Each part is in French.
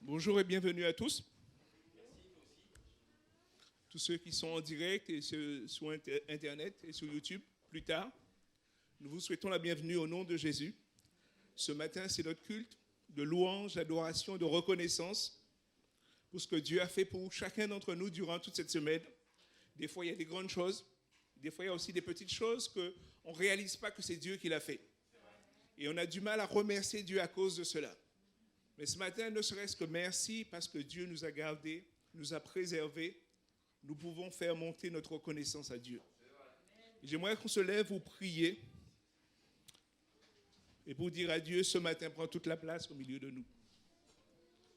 Bonjour et bienvenue à tous. Tous ceux qui sont en direct et ceux sur Internet et sur YouTube plus tard, nous vous souhaitons la bienvenue au nom de Jésus. Ce matin, c'est notre culte de louange, d'adoration, de reconnaissance pour ce que Dieu a fait pour chacun d'entre nous durant toute cette semaine. Des fois, il y a des grandes choses. Des fois, il y a aussi des petites choses qu'on ne réalise pas que c'est Dieu qui l'a fait. Et on a du mal à remercier Dieu à cause de cela. Mais ce matin, ne serait-ce que merci parce que Dieu nous a gardés, nous a préservés. Nous pouvons faire monter notre reconnaissance à Dieu. J'aimerais qu'on se lève pour prier et pour dire à Dieu, ce matin, prends toute la place au milieu de nous.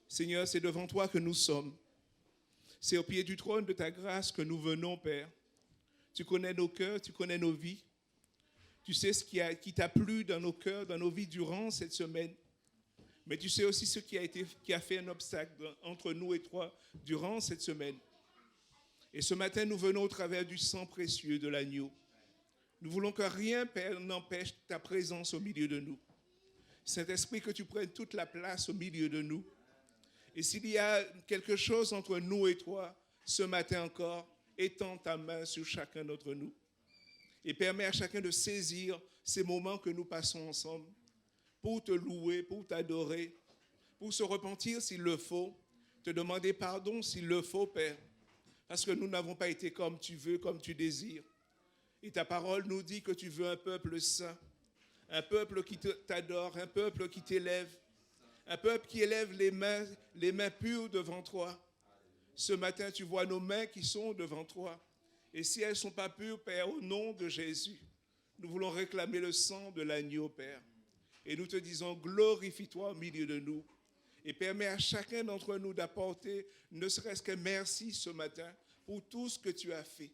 Seigneur, c'est devant toi que nous sommes. C'est au pied du trône de ta grâce que nous venons, Père. Tu connais nos cœurs, tu connais nos vies. Tu sais ce qui t'a plu dans nos cœurs, dans nos vies durant cette semaine. Mais tu sais aussi ce qui a fait un obstacle entre nous et toi durant cette semaine. Et ce matin, nous venons au travers du sang précieux de l'agneau. Nous voulons que rien, Père, n'empêche ta présence au milieu de nous. Saint-Esprit, que tu prennes toute la place au milieu de nous. Et s'il y a quelque chose entre nous et toi, ce matin encore, étends ta main sur chacun d'entre nous. Et permets à chacun de saisir ces moments que nous passons ensemble pour te louer, pour t'adorer, pour se repentir s'il le faut, te demander pardon s'il le faut, Père. Parce que nous n'avons pas été comme tu veux, comme tu désires. Et ta parole nous dit que tu veux un peuple saint, un peuple qui t'adore, un peuple qui t'élève, un peuple qui élève les mains pures devant toi. Ce matin, tu vois nos mains qui sont devant toi. Et si elles ne sont pas pures, Père, au nom de Jésus, nous voulons réclamer le sang de l'agneau, Père. Et nous te disons, glorifie-toi au milieu de nous. Et permets à chacun d'entre nous d'apporter, ne serait-ce qu'un merci ce matin, pour tout ce que tu as fait.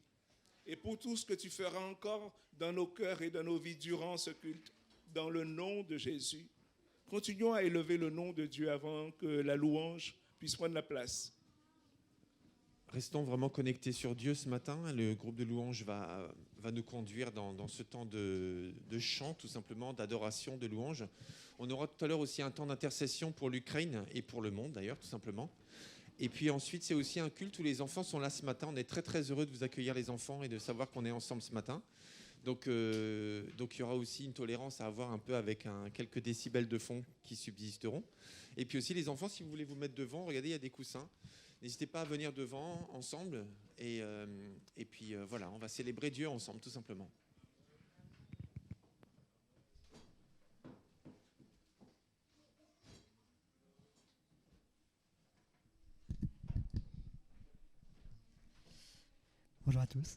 Et pour tout ce que tu feras encore dans nos cœurs et dans nos vies durant ce culte. Dans le nom de Jésus. Continuons à élever le nom de Dieu avant que la louange puisse prendre la place. Restons vraiment connectés sur Dieu ce matin. Le groupe de louange va nous conduire dans ce temps de chant, tout simplement, d'adoration, de louange. On aura tout à l'heure aussi un temps d'intercession pour l'Ukraine et pour le monde, d'ailleurs, tout simplement. Et puis ensuite, c'est aussi un culte où les enfants sont là ce matin. On est très, très heureux de vous accueillir, les enfants, et de savoir qu'on est ensemble ce matin. Donc il y aura aussi une tolérance à avoir un peu avec quelques décibels de fond qui subsisteront. Et puis aussi, les enfants, si vous voulez vous mettre devant, regardez, il y a des coussins. N'hésitez pas à venir devant, ensemble. Et puis voilà, on va célébrer Dieu ensemble, tout simplement. Bonjour à tous.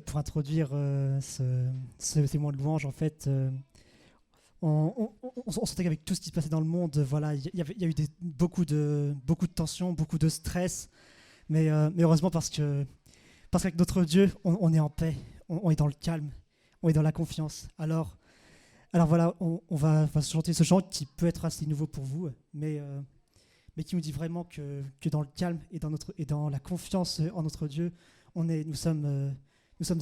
Pour introduire ces mois de louange, en fait, on sentait qu'avec tout ce qui se passait dans le monde, voilà, il y a eu beaucoup de tensions, beaucoup de stress, mais heureusement parce qu'avec notre Dieu, on est en paix, on est dans le calme, on est dans la confiance. Alors voilà, on va chanter ce chant qui peut être assez nouveau pour vous, mais qui nous dit vraiment que dans le calme et dans la confiance en notre Dieu, nous sommes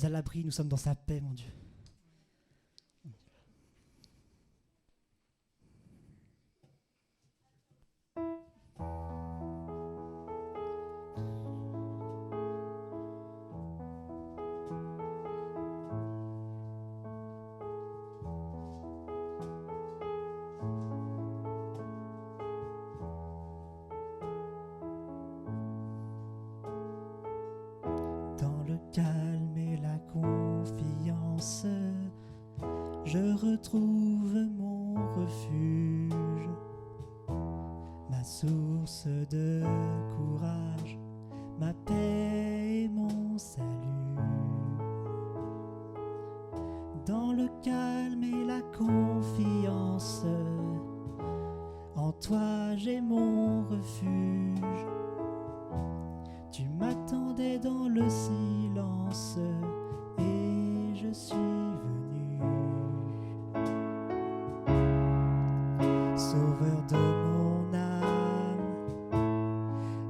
à l'abri, nous sommes dans sa paix, mon Dieu. Dans le calme et la confiance, je retrouve mon refuge, ma source de courage, ma paix et mon salut. Dans le calme et la confiance, en toi j'ai mon refuge. Tu m'attendais dans le silence et je suis venu. Sauveur de mon âme,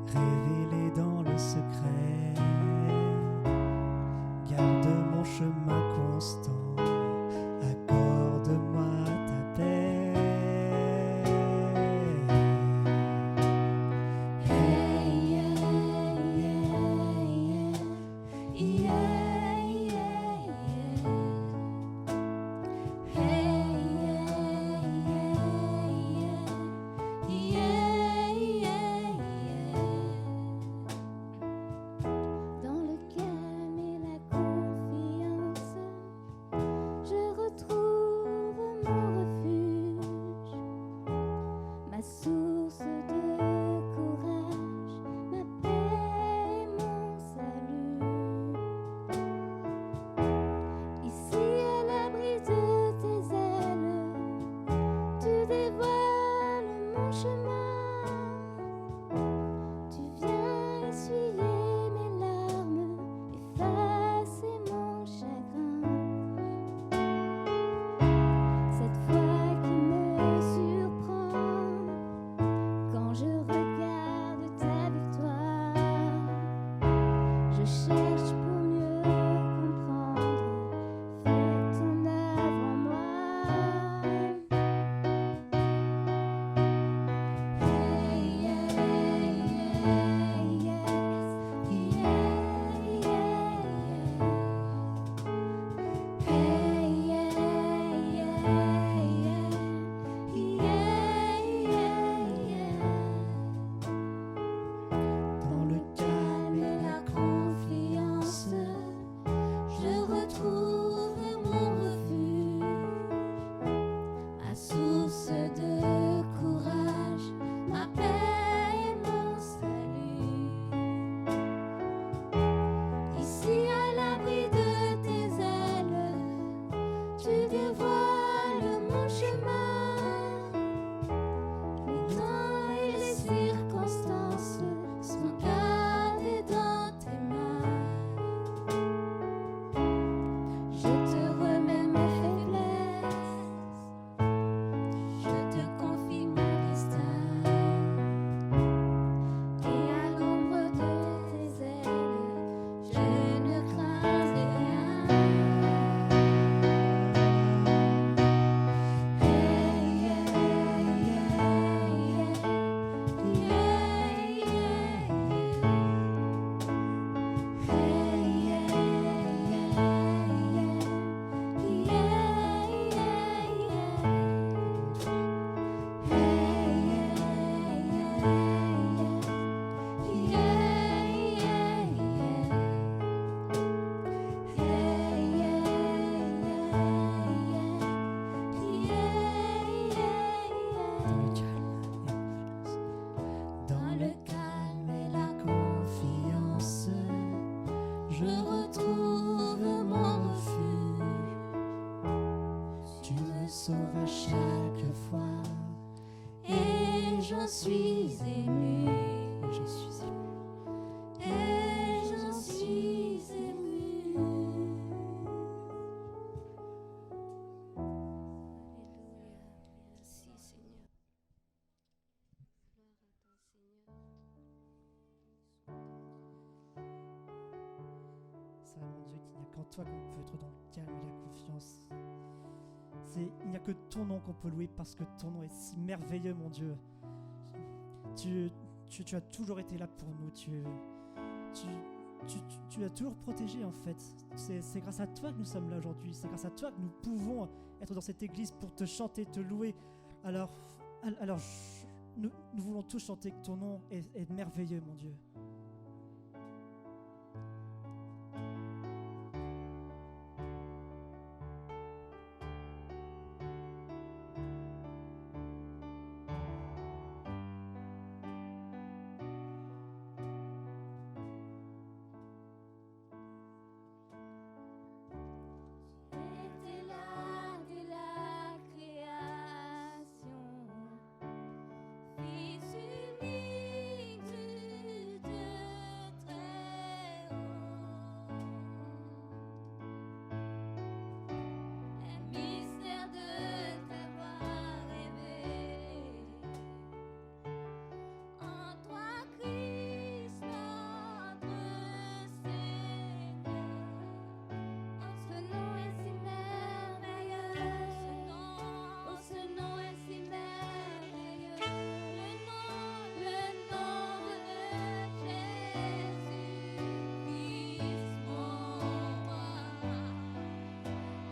révélé dans le secret, garde mon chemin constant, accorde-moi ta paix. sauve à chaque fois. Et j'en suis ému. Et je suis ému. Et j'en suis ému. Alléluia. Merci Seigneur. Gloire à ton Seigneur. C'est vraiment Dieu qu'il n'y a qu'en toi qu'on peut être dans le calme et la confiance. Il n'y a que ton nom qu'on peut louer parce que ton nom est si merveilleux, mon Dieu. Tu as toujours été là pour nous. Tu as toujours protégé, en fait. C'est grâce à toi que nous sommes là aujourd'hui. C'est grâce à toi que nous pouvons être dans cette église pour te chanter, te louer. Alors nous voulons tous chanter que ton nom est merveilleux, mon Dieu. J'étais là dès la création, Fils unique du Dieu très haut. Un mystère de t'avoir révélé. En toi, Christ, notre Seigneur. Ce nom est si merveilleux, ce nom est si merveilleux, le nom de Jésus-Christ, mon roi.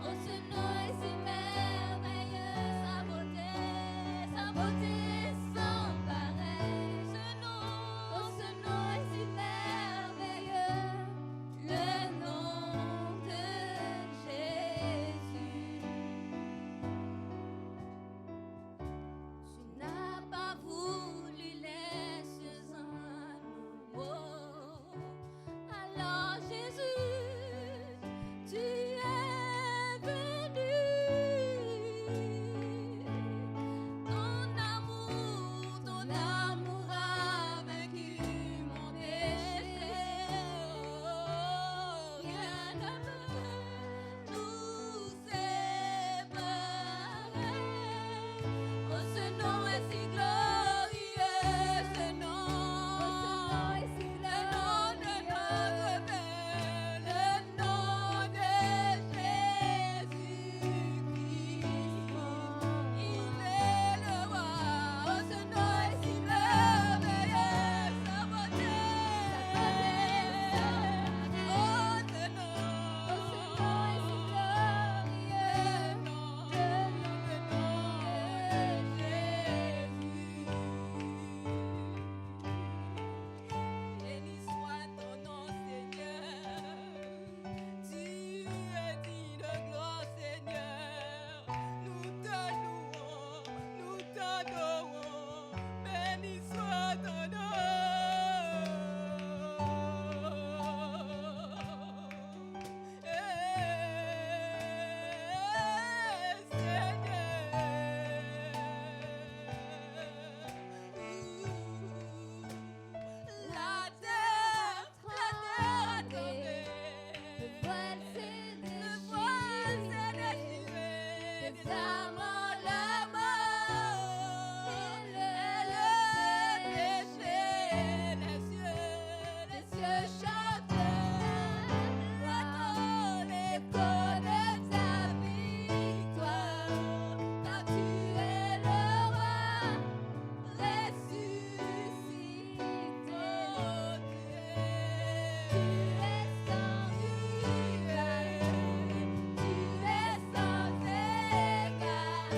Oh, ce nom est si merveilleux, sa beauté sans pareil. Oh, ce nom est si merveilleux, le nom de Jésus. Tu n'as pas voulu les cieux en nouveau. Alors Jésus, tu es venu. Ton amour a vaincu mon péché. Oh, rien ne peut nous séparer. Oh, ce nom est si glorieux, ce nom est si glorieux, le nom de notre Père, le nom de Jésus-Christ, il est le roi. Oh, ce nom est si merveilleux, sa beauté, oh, ce nom est si glorieux, le nom de Jésus. Béni soit ton nom, Seigneur. Tu es digne de gloire, Seigneur. Nous te louons, nous t'adorons. Béni soit ton nom. La terre a tombé, le voile s'est déchiré, des âmes en la mort, et le péché, les cieux chantent, l'écho de ta victoire, car tu es le roi. Ressuscité, tu es sans rival, tu es sans égal.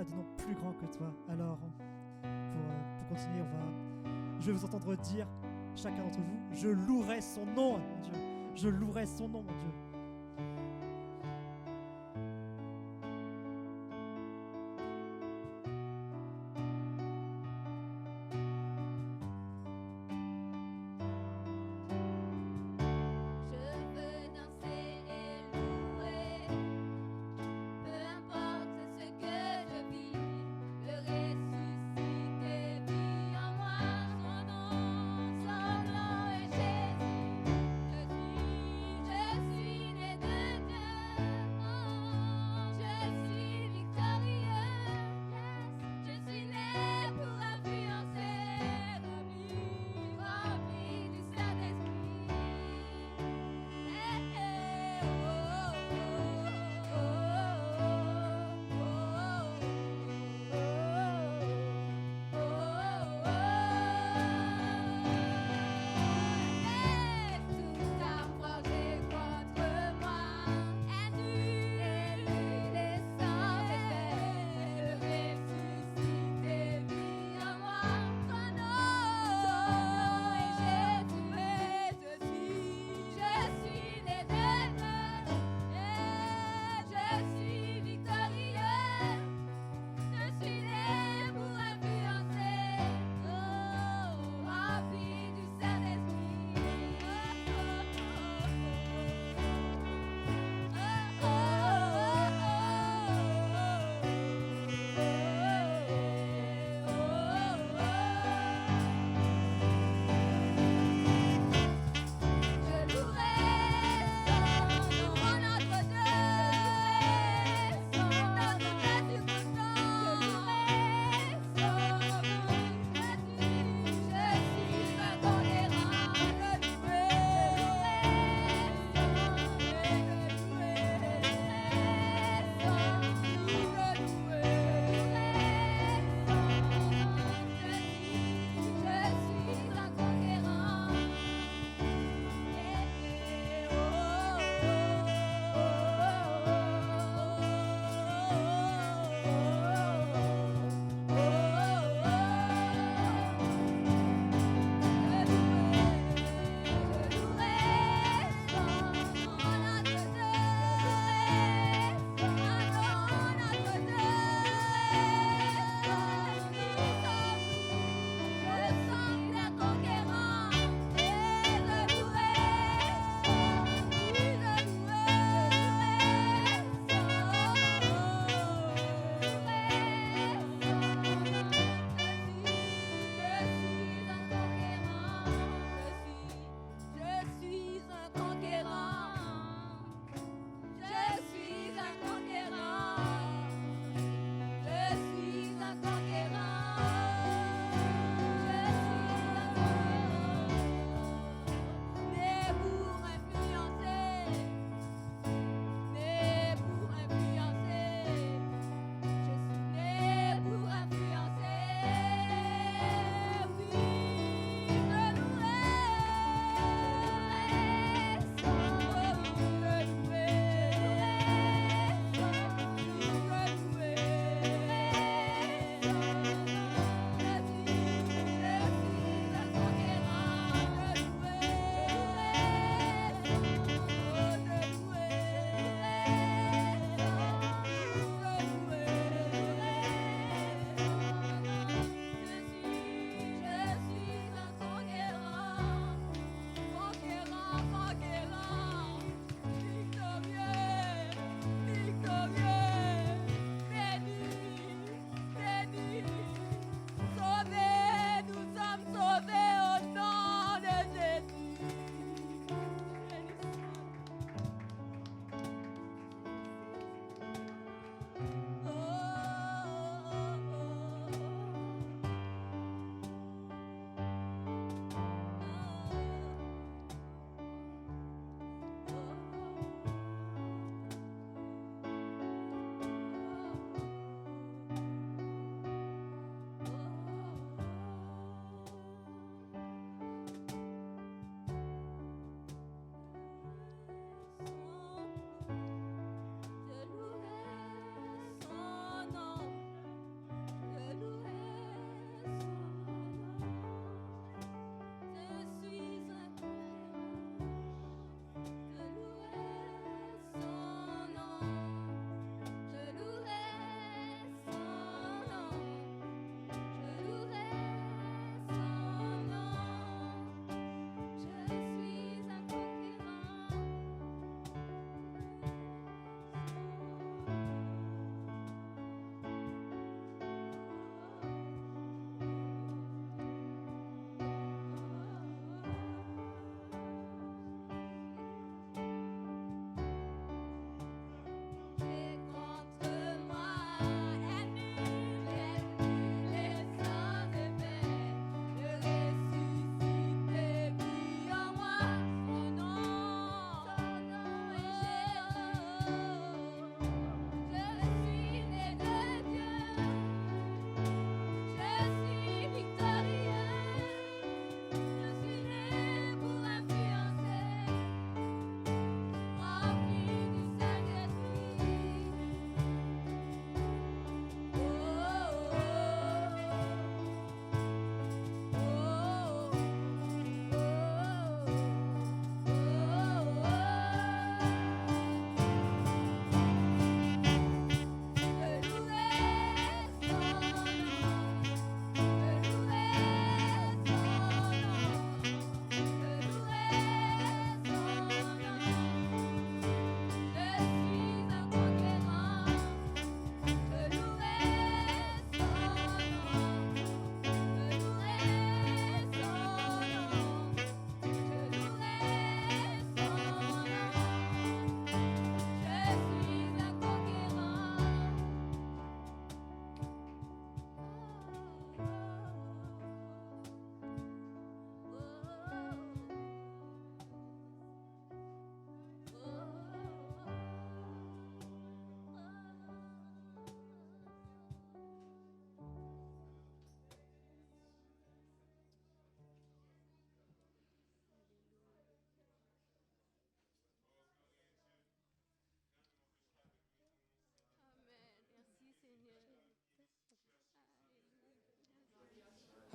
pas de nom plus grand que toi. Alors, pour continuer, je vais vous entendre dire, chacun d'entre vous, je louerai son nom, mon Dieu. Je louerai son nom, mon Dieu. Je veux danser et louer, peu importe ce que je vis, le ressuscité vit en moi, son nom est Jésus. Je suis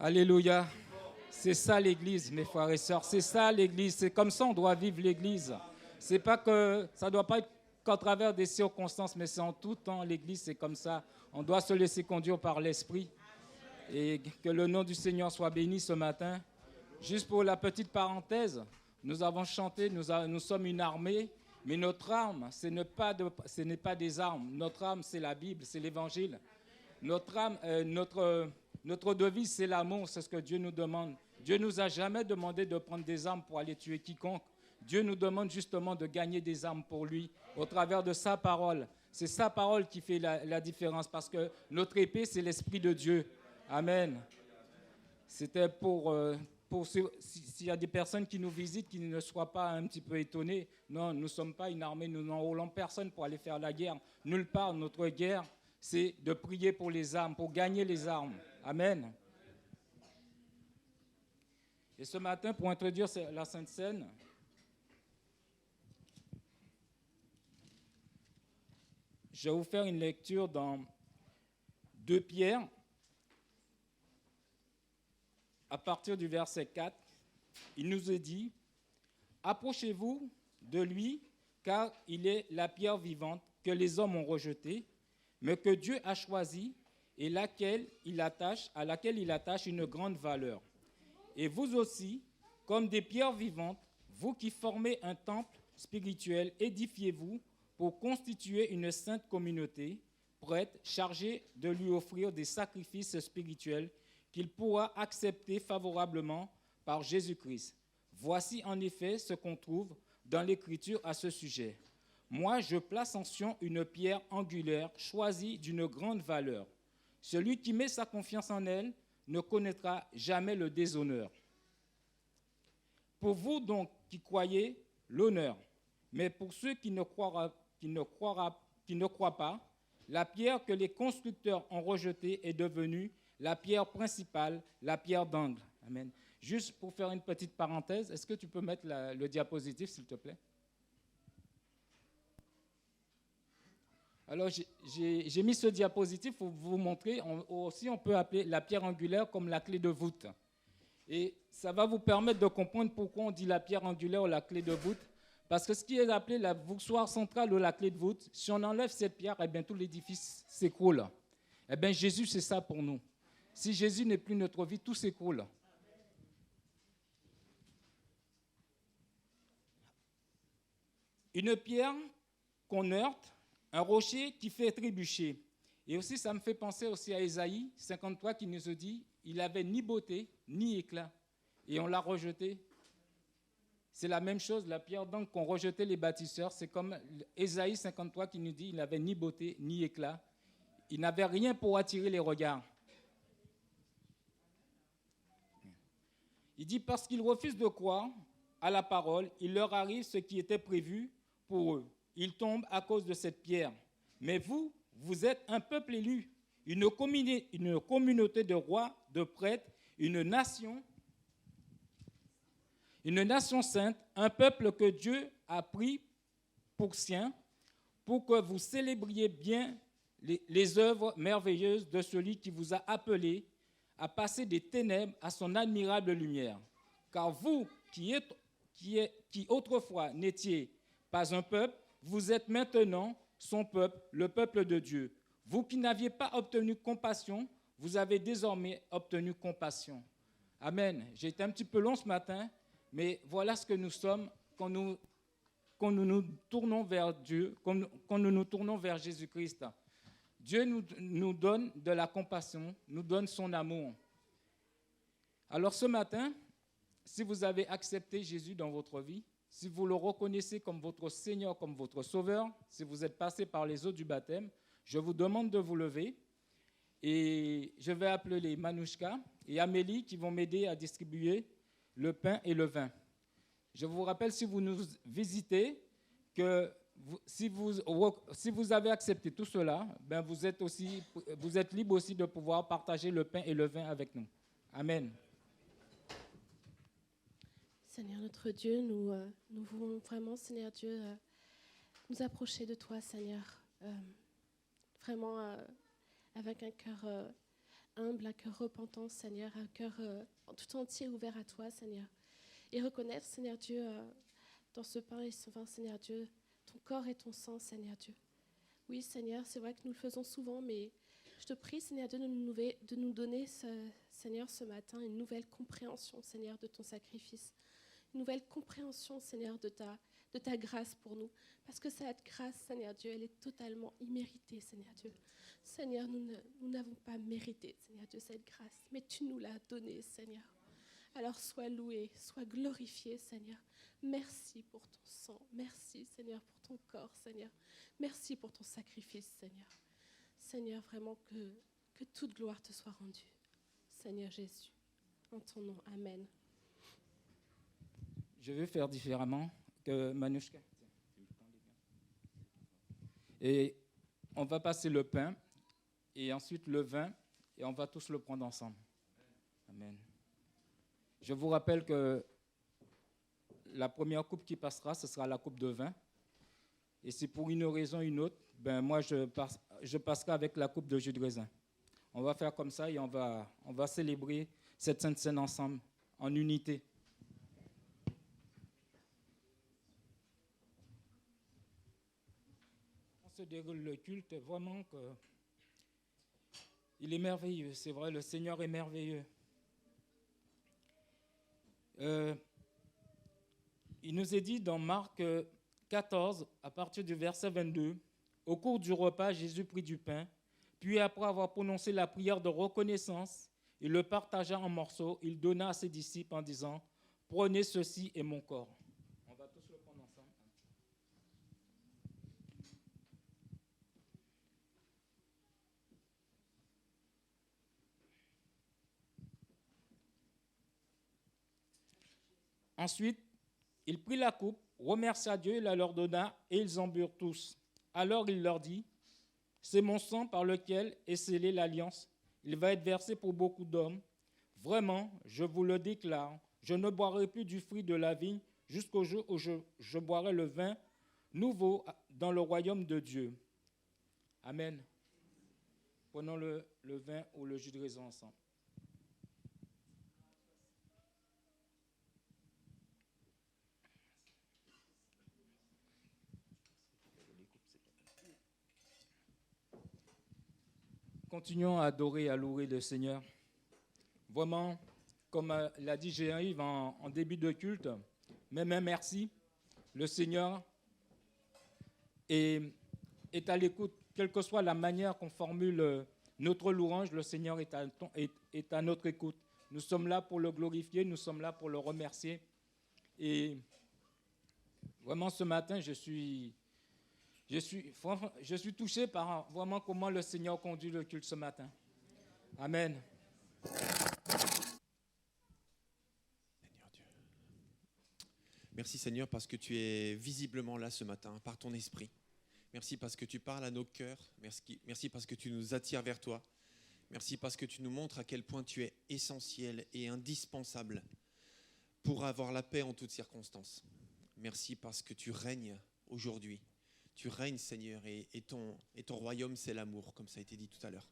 Alléluia. C'est ça l'Église, mes frères et sœurs. C'est ça l'Église. C'est comme ça on doit vivre l'Église. C'est pas que ça doit pas être qu'à travers des circonstances, mais c'est en tout temps. L'Église, c'est comme ça. On doit se laisser conduire par l'Esprit. Et que le nom du Seigneur soit béni ce matin. Juste pour la petite parenthèse, nous avons chanté, nous sommes une armée, mais notre arme, ce n'est pas des armes. Notre arme, c'est la Bible, c'est l'Évangile. Notre arme, notre devise, c'est l'amour, c'est ce que Dieu nous demande. Dieu ne nous a jamais demandé de prendre des armes pour aller tuer quiconque. Dieu nous demande justement de gagner des armes pour lui, au travers de sa parole. C'est sa parole qui fait la différence, parce que notre épée, c'est l'Esprit de Dieu. Amen. C'était pour s'il y a des personnes qui nous visitent, qui ne soient pas un petit peu étonnées. Non, nous ne sommes pas une armée, nous n'enrôlons personne pour aller faire la guerre. Nulle part, notre guerre, c'est de prier pour les armes, pour gagner les armes. Amen. Et ce matin, pour introduire la Sainte Seine, je vais vous faire une lecture dans 2 Pierre, à partir du verset 4. Il nous est dit « Approchez-vous de lui, car il est la pierre vivante que les hommes ont rejetée, mais que Dieu a choisie et à laquelle il attache une grande valeur. Et vous aussi, comme des pierres vivantes, vous qui formez un temple spirituel, édifiez-vous pour constituer une sainte communauté, prête, chargée de lui offrir des sacrifices spirituels qu'il pourra accepter favorablement par Jésus-Christ. Voici en effet ce qu'on trouve dans l'Écriture à ce sujet. Moi, je place en Sion une pierre angulaire choisie d'une grande valeur. Celui qui met sa confiance en elle ne connaîtra jamais le déshonneur. Pour vous donc qui croyez, l'honneur. Mais pour ceux qui ne croient pas, la pierre que les constructeurs ont rejetée est devenue la pierre principale, la pierre d'angle. Amen. Juste pour faire une petite parenthèse, est-ce que tu peux mettre le diapositive, s'il te plaît? Alors, j'ai mis ce diapositive pour vous montrer. Aussi, on peut appeler la pierre angulaire comme la clé de voûte. Et ça va vous permettre de comprendre pourquoi on dit la pierre angulaire ou la clé de voûte. Parce que ce qui est appelé la voussoir centrale ou la clé de voûte, si on enlève cette pierre, eh bien, tout l'édifice s'écroule. Eh bien, Jésus, c'est ça pour nous. Si Jésus n'est plus notre vie, tout s'écroule. Une pierre qu'on heurte, un rocher qui fait trébucher. Et aussi, ça me fait penser aussi à Ésaïe 53 qui nous dit « Il n'avait ni beauté, ni éclat. » Et on l'a rejeté. C'est la même chose, la pierre d'angle qu'ont rejeté les bâtisseurs. C'est comme Ésaïe 53 qui nous dit « Il n'avait ni beauté, ni éclat. » Il n'avait rien pour attirer les regards. Il dit « Parce qu'ils refusent de croire à la parole, il leur arrive ce qui était prévu pour eux. Ils tombent à cause de cette pierre. Mais vous, vous êtes un peuple élu, une communauté de rois, de prêtres, une nation sainte, un peuple que Dieu a pris pour sien, pour que vous célébriez bien les œuvres merveilleuses de celui qui vous a appelé à passer des ténèbres à son admirable lumière. Car vous, qui autrefois n'étiez pas un peuple, vous êtes maintenant son peuple, le peuple de Dieu. Vous qui n'aviez pas obtenu compassion, vous avez désormais obtenu compassion. Amen. J'ai été un petit peu long ce matin, mais voilà ce que nous sommes quand nous nous tournons vers Dieu, quand nous nous tournons vers Jésus-Christ. Dieu nous donne de la compassion, nous donne son amour. Alors ce matin, si vous avez accepté Jésus dans votre vie, si vous le reconnaissez comme votre Seigneur, comme votre Sauveur, si vous êtes passé par les eaux du baptême, je vous demande de vous lever et je vais appeler Manouchka et Amélie qui vont m'aider à distribuer le pain et le vin. Je vous rappelle, si vous nous visitez, que si vous avez accepté tout cela, ben vous êtes libre aussi de pouvoir partager le pain et le vin avec nous. Amen. Seigneur notre Dieu, nous voulons vraiment, Seigneur Dieu, nous approcher de toi, Seigneur, vraiment avec un cœur humble, un cœur repentant, Seigneur, un cœur tout entier ouvert à toi, Seigneur. Et reconnaître, Seigneur Dieu, dans ce pain et ce vin, Seigneur Dieu, ton corps et ton sang, Seigneur Dieu. Oui, Seigneur, c'est vrai que nous le faisons souvent, mais je te prie, Seigneur Dieu, de nous donner, Seigneur, ce matin, une nouvelle compréhension, Seigneur, de ton sacrifice. Une nouvelle compréhension, Seigneur, de ta grâce pour nous. Parce que cette grâce, Seigneur Dieu, elle est totalement imméritée, Seigneur Dieu. Seigneur, nous n'avons pas mérité, Seigneur Dieu, cette grâce, mais tu nous l'as donnée, Seigneur. Alors sois loué, sois glorifié, Seigneur. Merci pour ton sang. Merci, Seigneur, pour ton corps, Seigneur. Merci pour ton sacrifice, Seigneur. Seigneur, vraiment que toute gloire te soit rendue. Seigneur Jésus, en ton nom, Amen. Je vais faire différemment que Manouchka. Et on va passer le pain et ensuite le vin et on va tous le prendre ensemble. Amen. Je vous rappelle que la première coupe qui passera, ce sera la coupe de vin. Et si pour une raison ou une autre, moi je passerai avec la coupe de jus de raisin. On va faire comme ça et on va célébrer cette sainte scène ensemble, en unité. On se déroule le culte, vraiment que il est merveilleux, c'est vrai, le Seigneur est merveilleux. Il nous est dit dans Marc 14, à partir du verset 22, au cours du repas, Jésus prit du pain, puis après avoir prononcé la prière de reconnaissance, il le partagea en morceaux, il donna à ses disciples en disant, prenez ceci est mon corps. On va tous le prendre ensemble. Ensuite, il prit la coupe, remercia Dieu, il la leur donna, et ils en burent tous. Alors il leur dit, c'est mon sang par lequel est scellée l'alliance. Il va être versé pour beaucoup d'hommes. Vraiment, je vous le déclare, je ne boirai plus du fruit de la vigne jusqu'au jour où je boirai le vin nouveau dans le royaume de Dieu. Amen. Prenons le vin ou le jus de raisin ensemble. Continuons à adorer et à louer le Seigneur. Vraiment, comme l'a dit Jean-Yves en début de culte, même merci. Le Seigneur est à l'écoute. Quelle que soit la manière qu'on formule notre louange, le Seigneur est à notre écoute. Nous sommes là pour le glorifier, nous sommes là pour le remercier. Et vraiment, ce matin, je suis touché par vraiment comment le Seigneur conduit le culte ce matin. Amen. Seigneur Dieu. Merci Seigneur parce que tu es visiblement là ce matin par ton esprit. Merci parce que tu parles à nos cœurs. Merci parce que tu nous attires vers toi. Merci parce que tu nous montres à quel point tu es essentiel et indispensable pour avoir la paix en toutes circonstances. Merci parce que tu règnes aujourd'hui. Tu règnes, Seigneur, et ton royaume, c'est l'amour, comme ça a été dit tout à l'heure.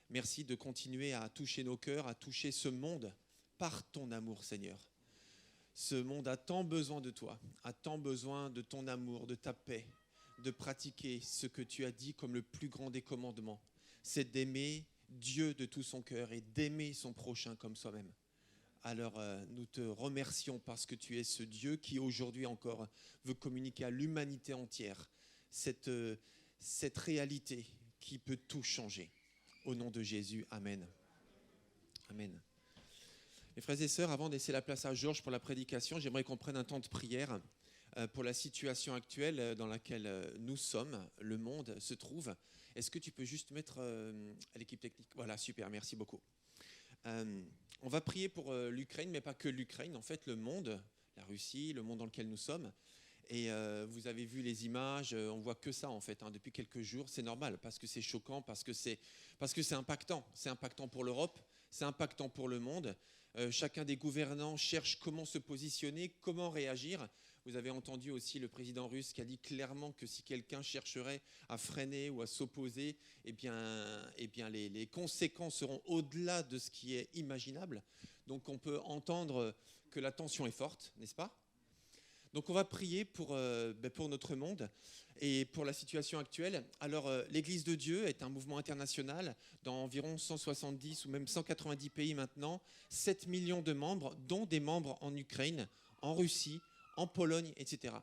Merci de continuer à toucher nos cœurs, à toucher ce monde par ton amour, Seigneur. Ce monde a tant besoin de toi, a tant besoin de ton amour, de ta paix, de pratiquer ce que tu as dit comme le plus grand des commandements. C'est d'aimer Dieu de tout son cœur et d'aimer son prochain comme soi-même. Alors, nous te remercions parce que tu es ce Dieu qui aujourd'hui encore veut communiquer à l'humanité entière cette réalité qui peut tout changer. Au nom de Jésus, Amen. Amen. Mes frères et sœurs, avant de laisser la place à Georges pour la prédication, j'aimerais qu'on prenne un temps de prière pour la situation actuelle dans laquelle nous sommes, le monde se trouve. Est-ce que tu peux juste mettre l'équipe technique ? Voilà, super, merci beaucoup. On va prier pour l'Ukraine, mais pas que l'Ukraine, en fait le monde, la Russie, le monde dans lequel nous sommes. Et vous avez vu les images, on voit que ça en fait, depuis quelques jours. C'est normal parce que c'est choquant, parce que c'est impactant. C'est impactant pour l'Europe, c'est impactant pour le monde. Chacun des gouvernants cherche comment se positionner, comment réagir. Vous avez entendu aussi le président russe qui a dit clairement que si quelqu'un chercherait à freiner ou à s'opposer, eh bien les conséquences seront au-delà de ce qui est imaginable. Donc on peut entendre que la tension est forte, n'est-ce pas ? Donc on va prier pour notre monde et pour la situation actuelle. Alors l'Église de Dieu est un mouvement international dans environ 170 ou même 190 pays maintenant, 7 millions de membres, dont des membres en Ukraine, en Russie, en Pologne, etc.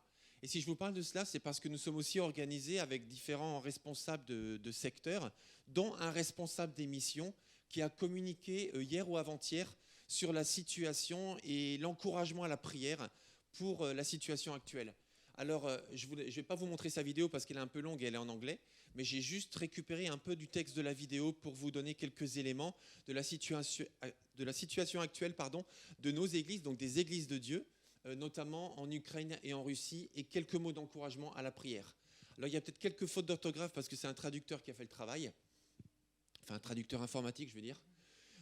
Et si je vous parle de cela, c'est parce que nous sommes aussi organisés avec différents responsables de secteurs, dont un responsable des missions qui a communiqué hier ou avant-hier sur la situation et l'encouragement à la prière pour la situation actuelle. Alors, je ne vais pas vous montrer sa vidéo parce qu'elle est un peu longue et elle est en anglais, mais j'ai juste récupéré un peu du texte de la vidéo pour vous donner quelques éléments de la situation actuelle de nos églises, donc des églises de Dieu, notamment en Ukraine et en Russie, et quelques mots d'encouragement à la prière. Alors, il y a peut-être quelques fautes d'orthographe parce que c'est un traducteur qui a fait le travail, enfin un traducteur informatique, je veux dire.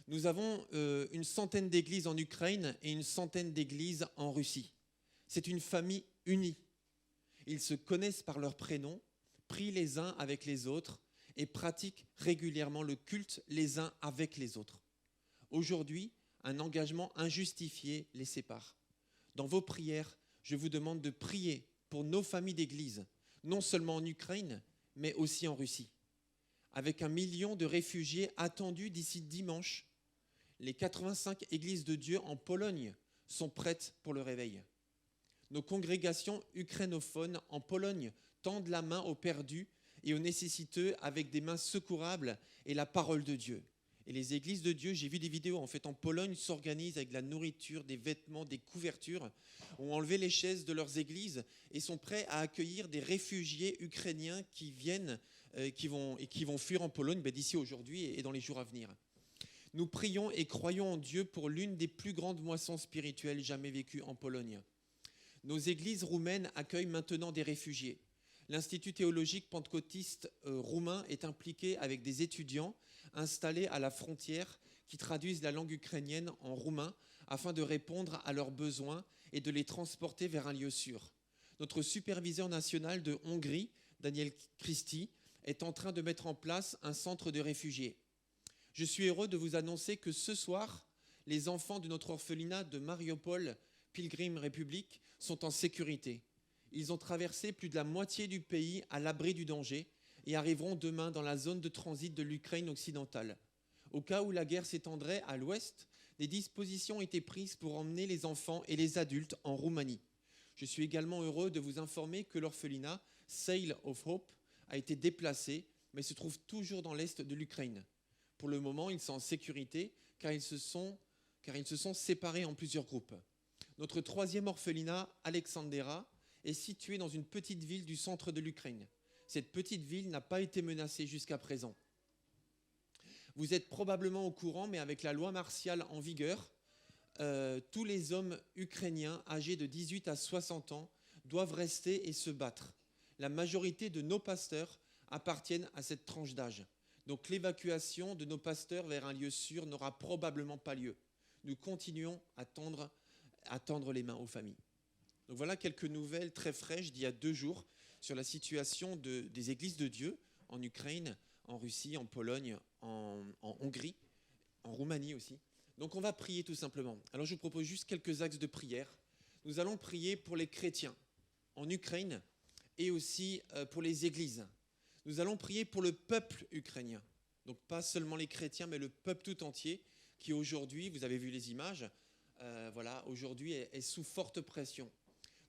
Nous avons une centaine d'églises en Ukraine et une centaine d'églises en Russie. C'est une famille unie. Ils se connaissent par leurs prénoms, prient les uns avec les autres et pratiquent régulièrement le culte les uns avec les autres. Aujourd'hui, un engagement injustifié les sépare. Dans vos prières, je vous demande de prier pour nos familles d'églises, non seulement en Ukraine, mais aussi en Russie. Avec 1 million de réfugiés attendus d'ici dimanche, les 85 églises de Dieu en Pologne sont prêtes pour le réveil. Nos congrégations ukrainophones en Pologne tendent la main aux perdus et aux nécessiteux avec des mains secourables et la parole de Dieu. Et les églises de Dieu, j'ai vu des vidéos en Pologne, s'organisent avec de la nourriture, des vêtements, des couvertures, ont enlevé les chaises de leurs églises et sont prêts à accueillir des réfugiés ukrainiens qui viennent qui vont fuir en Pologne d'ici aujourd'hui et dans les jours à venir. Nous prions et croyons en Dieu pour l'une des plus grandes moissons spirituelles jamais vécues en Pologne. Nos églises roumaines accueillent maintenant des réfugiés. L'Institut théologique pentecôtiste roumain est impliqué avec des étudiants installés à la frontière qui traduisent la langue ukrainienne en roumain afin de répondre à leurs besoins et de les transporter vers un lieu sûr. Notre superviseur national de Hongrie, Daniel Christie, est en train de mettre en place un centre de réfugiés. Je suis heureux de vous annoncer que ce soir, les enfants de notre orphelinat de Mariupol, Pilgrim République, sont en sécurité. Ils ont traversé plus de la moitié du pays à l'abri du danger et arriveront demain dans la zone de transit de l'Ukraine occidentale. Au cas où la guerre s'étendrait à l'ouest, des dispositions ont été prises pour emmener les enfants et les adultes en Roumanie. Je suis également heureux de vous informer que l'orphelinat Sail of Hope a été déplacé, mais se trouve toujours dans l'est de l'Ukraine. Pour le moment, ils sont en sécurité car ils se sont séparés en plusieurs groupes. Notre troisième orphelinat, Alexandera, est situé dans une petite ville du centre de l'Ukraine. Cette petite ville n'a pas été menacée jusqu'à présent. Vous êtes probablement au courant, mais avec la loi martiale en vigueur, tous les hommes ukrainiens âgés de 18 à 60 ans doivent rester et se battre. La majorité de nos pasteurs appartiennent à cette tranche d'âge. Donc l'évacuation de nos pasteurs vers un lieu sûr n'aura probablement pas lieu. Nous continuons à tendre les mains aux familles. Donc voilà quelques nouvelles très fraîches d'il y a 2 jours sur la situation des églises de Dieu en Ukraine, en Russie, en Pologne, en Hongrie, en Roumanie aussi. Donc on va prier tout simplement. Alors je vous propose juste quelques axes de prière. Nous allons prier pour les chrétiens en Ukraine et aussi pour les églises. Nous allons prier pour le peuple ukrainien. Donc pas seulement les chrétiens, mais le peuple tout entier qui aujourd'hui, vous avez vu les images, aujourd'hui est sous forte pression.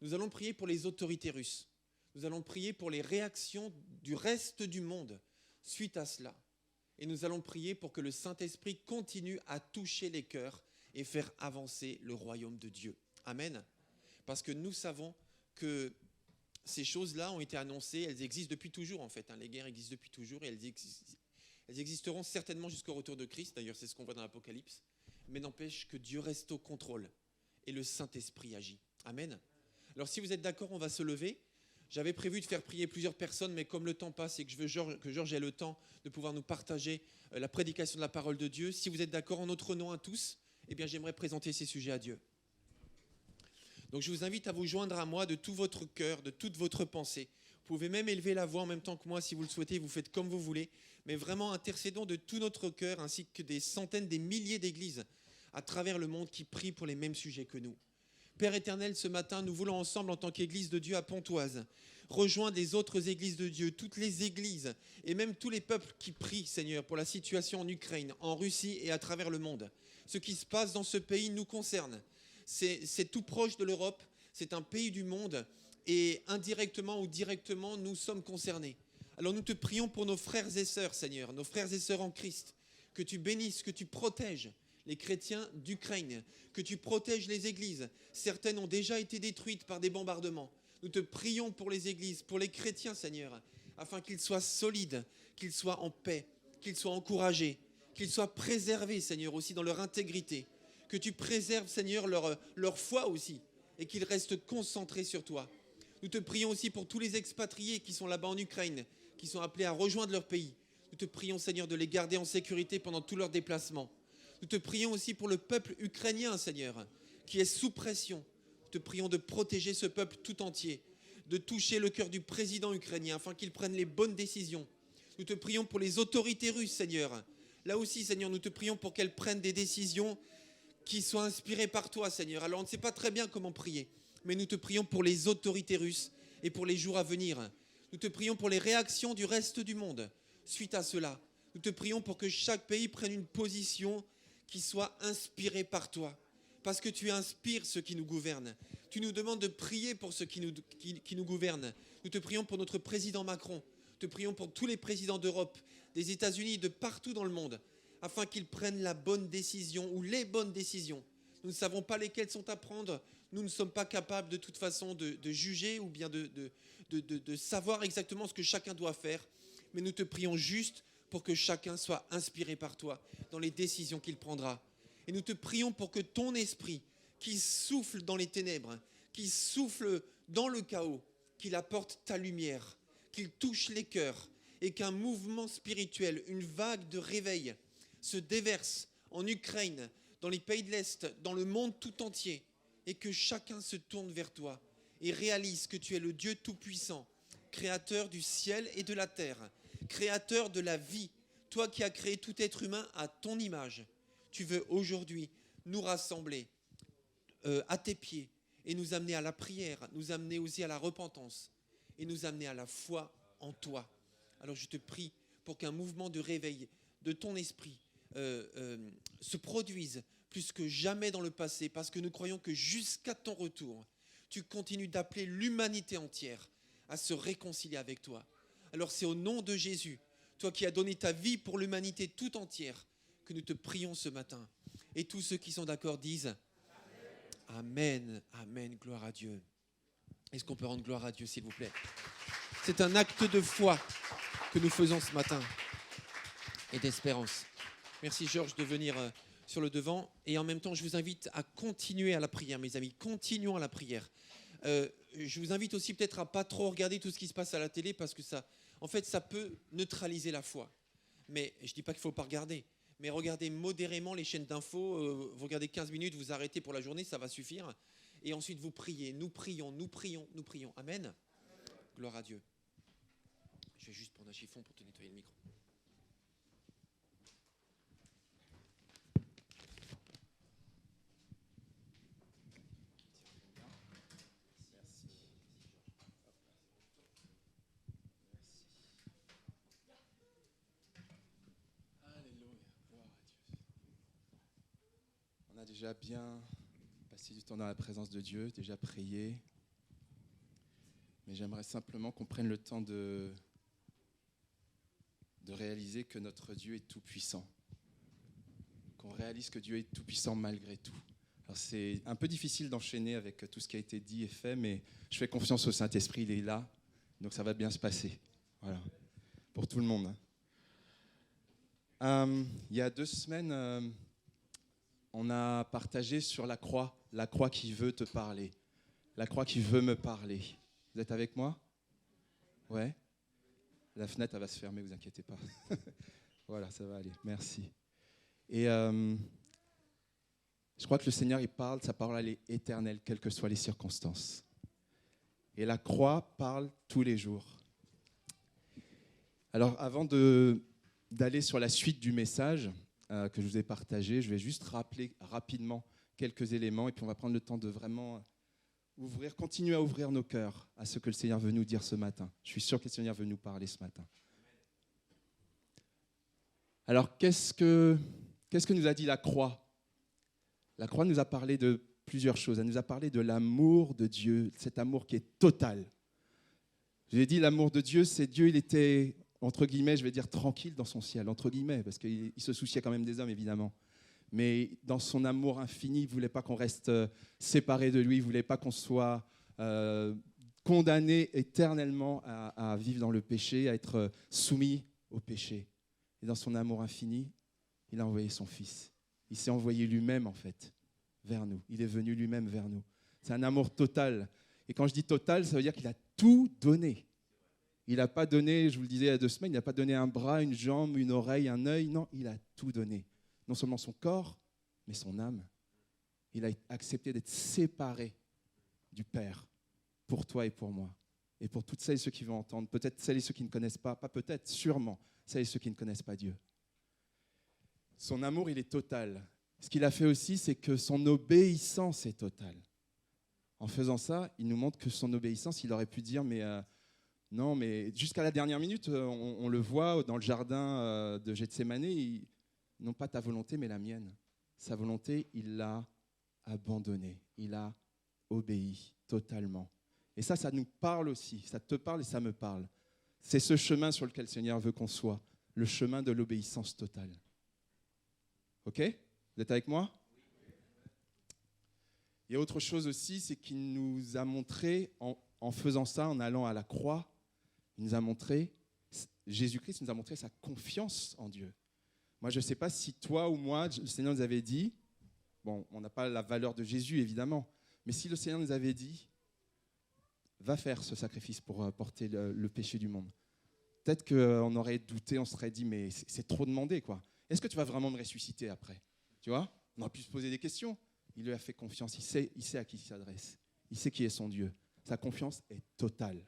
Nous allons prier pour les autorités russes. Nous allons prier pour les réactions du reste du monde suite à cela. Et nous allons prier pour que le Saint-Esprit continue à toucher les cœurs et faire avancer le royaume de Dieu. Amen. Parce que nous savons que ces choses-là ont été annoncées, elles existent depuis toujours en fait. Les guerres existent depuis toujours et elles existeront certainement jusqu'au retour de Christ. D'ailleurs, c'est ce qu'on voit dans l'Apocalypse. Mais n'empêche que Dieu reste au contrôle et le Saint-Esprit agit. Amen. Alors si vous êtes d'accord, on va se lever. J'avais prévu de faire prier plusieurs personnes, mais comme le temps passe et que je veux que Georges ait le temps de pouvoir nous partager la prédication de la parole de Dieu, si vous êtes d'accord, en notre nom à tous, eh bien j'aimerais présenter ces sujets à Dieu. Donc je vous invite à vous joindre à moi de tout votre cœur, de toute votre pensée. Vous pouvez même élever la voix en même temps que moi si vous le souhaitez, vous faites comme vous voulez, mais vraiment intercédons de tout notre cœur ainsi que des centaines, des milliers d'églises à travers le monde qui prient pour les mêmes sujets que nous. Père éternel, ce matin, nous voulons ensemble, en tant qu'Église de Dieu à Pontoise, rejoindre les autres églises de Dieu, toutes les églises et même tous les peuples qui prient, Seigneur, pour la situation en Ukraine, en Russie et à travers le monde. Ce qui se passe dans ce pays nous concerne. C'est tout proche de l'Europe, c'est un pays du monde et indirectement ou directement, nous sommes concernés. Alors nous te prions pour nos frères et sœurs, Seigneur, nos frères et sœurs en Christ, que tu bénisses, que tu protèges les chrétiens d'Ukraine, que tu protèges les églises. Certaines ont déjà été détruites par des bombardements. Nous te prions pour les églises, pour les chrétiens, Seigneur, afin qu'ils soient solides, qu'ils soient en paix, qu'ils soient encouragés, qu'ils soient préservés, Seigneur, aussi dans leur intégrité. Que tu préserves, Seigneur, leur foi aussi, et qu'ils restent concentrés sur toi. Nous te prions aussi pour tous les expatriés qui sont là-bas en Ukraine, qui sont appelés à rejoindre leur pays. Nous te prions, Seigneur, de les garder en sécurité pendant tout leur déplacement. Nous te prions aussi pour le peuple ukrainien, Seigneur, qui est sous pression. Nous te prions de protéger ce peuple tout entier, de toucher le cœur du président ukrainien afin qu'il prenne les bonnes décisions. Nous te prions pour les autorités russes, Seigneur. Là aussi, Seigneur, nous te prions pour qu'elles prennent des décisions qui soient inspirées par toi, Seigneur. Alors, on ne sait pas très bien comment prier, mais nous te prions pour les autorités russes et pour les jours à venir. Nous te prions pour les réactions du reste du monde suite à cela. Nous te prions pour que chaque pays prenne une position qui soit inspirée par toi. Parce que tu inspires ceux qui nous gouvernent. Tu nous demandes de prier pour ceux qui nous gouvernent. Nous te prions pour notre président Macron. Nous te prions pour tous les présidents d'Europe, des États-Unis, de partout dans le monde, afin qu'ils prennent la bonne décision ou les bonnes décisions. Nous ne savons pas lesquelles sont à prendre. Nous ne sommes pas capables de toute façon de juger ou bien de savoir exactement ce que chacun doit faire. Mais nous te prions juste pour que chacun soit inspiré par toi dans les décisions qu'il prendra. Et nous te prions pour que ton esprit, qui souffle dans les ténèbres, qui souffle dans le chaos, qu'il apporte ta lumière, qu'il touche les cœurs et qu'un mouvement spirituel, une vague de réveil se déverse en Ukraine, dans les pays de l'Est, dans le monde tout entier, et que chacun se tourne vers toi et réalise que tu es le Dieu tout-puissant, créateur du ciel et de la terre, créateur de la vie, toi qui as créé tout être humain à ton image. Tu veux aujourd'hui nous rassembler à tes pieds et nous amener à la prière, nous amener aussi à la repentance et nous amener à la foi en toi. Alors je te prie pour qu'un mouvement de réveil de ton esprit se produise plus que jamais dans le passé, parce que nous croyons que jusqu'à ton retour, tu continues d'appeler l'humanité entière à se réconcilier avec toi. Alors c'est au nom de Jésus, toi qui as donné ta vie pour l'humanité tout entière, que nous te prions ce matin. Et tous ceux qui sont d'accord disent Amen, Amen, gloire à Dieu. Est-ce qu'on peut rendre gloire à Dieu, s'il vous plaît? C'est un acte de foi que nous faisons ce matin et d'espérance. Merci Georges de venir sur le devant. Et en même temps, je vous invite à continuer à la prière, mes amis. Continuons à la prière. Je vous invite aussi peut-être à pas trop regarder tout ce qui se passe à la télé, parce que ça, en fait, ça peut neutraliser la foi. Mais je ne dis pas qu'il ne faut pas regarder. Mais regardez modérément les chaînes d'infos. Vous regardez 15 minutes, vous arrêtez pour la journée, ça va suffire. Et ensuite, vous priez. Nous prions, nous prions, nous prions. Amen. Gloire à Dieu. Je vais juste prendre un chiffon pour te nettoyer le micro. On a déjà bien passé du temps dans la présence de Dieu, déjà prié. Mais j'aimerais simplement qu'on prenne le temps de réaliser que notre Dieu est tout-puissant. Qu'on réalise que Dieu est tout-puissant malgré tout. Alors c'est un peu difficile d'enchaîner avec tout ce qui a été dit et fait, mais je fais confiance au Saint-Esprit, il est là, donc ça va bien se passer. Voilà, pour tout le monde. Il y a 2 semaines, on a partagé sur la croix qui veut te parler, la croix qui veut me parler. Vous êtes avec moi? Ouais. La fenêtre, elle va se fermer, vous inquiétez pas. Voilà, ça va aller. Merci. Et Je crois que le Seigneur, il parle, sa parole, elle est éternelle, quelles que soient les circonstances. Et la croix parle tous les jours. Alors, avant d'aller sur la suite du message que je vous ai partagé, je vais juste rappeler rapidement quelques éléments et puis on va prendre le temps de vraiment continuer à ouvrir nos cœurs à ce que le Seigneur veut nous dire ce matin. Je suis sûr que le Seigneur veut nous parler ce matin. Alors, qu'est-ce que nous a dit la croix ? La croix nous a parlé de plusieurs choses. Elle nous a parlé de l'amour de Dieu, cet amour qui est total. Je l'ai dit, l'amour de Dieu, c'est Dieu, il était, entre guillemets, je vais dire tranquille dans son ciel, entre guillemets, parce qu'il se souciait quand même des hommes, évidemment. Mais dans son amour infini, il ne voulait pas qu'on reste séparés de lui, il ne voulait pas qu'on soit condamné éternellement à vivre dans le péché, à être soumis au péché. Et dans son amour infini, il a envoyé son Fils. Il s'est envoyé lui-même, en fait, vers nous. Il est venu lui-même vers nous. C'est un amour total. Et quand je dis total, ça veut dire qu'il a tout donné. Il n'a pas donné, je vous le disais il y a 2 semaines, il n'a pas donné un bras, une jambe, une oreille, un œil. Non, il a tout donné. Non seulement son corps, mais son âme. Il a accepté d'être séparé du Père pour toi et pour moi. Et pour toutes celles et ceux qui vont entendre, peut-être celles et ceux qui ne connaissent pas peut-être, sûrement, celles et ceux qui ne connaissent pas Dieu. Son amour, il est total. Ce qu'il a fait aussi, c'est que son obéissance est totale. En faisant ça, il nous montre que son obéissance, il aurait pu dire, non, mais jusqu'à la dernière minute, on le voit dans le jardin de Gethsémanée, non pas ta volonté, mais la mienne. Sa volonté, il l'a abandonnée. Il a obéi totalement. Et ça nous parle aussi. Ça te parle et ça me parle. C'est ce chemin sur lequel le Seigneur veut qu'on soit, le chemin de l'obéissance totale. Ok ? Vous êtes avec moi ? Il y a autre chose aussi, c'est qu'il nous a montré, en faisant ça, en allant à la croix, Jésus-Christ nous a montré sa confiance en Dieu. Moi, je ne sais pas si toi ou moi, le Seigneur nous avait dit, bon, on n'a pas la valeur de Jésus, évidemment, mais si le Seigneur nous avait dit, va faire ce sacrifice pour porter le péché du monde, peut-être qu'on aurait douté, on se serait dit, mais c'est trop demandé, quoi. Est-ce que tu vas vraiment me ressusciter après ? Tu vois ? On aurait pu se poser des questions. Il lui a fait confiance, il sait à qui il s'adresse. Il sait qui est son Dieu. Sa confiance est totale.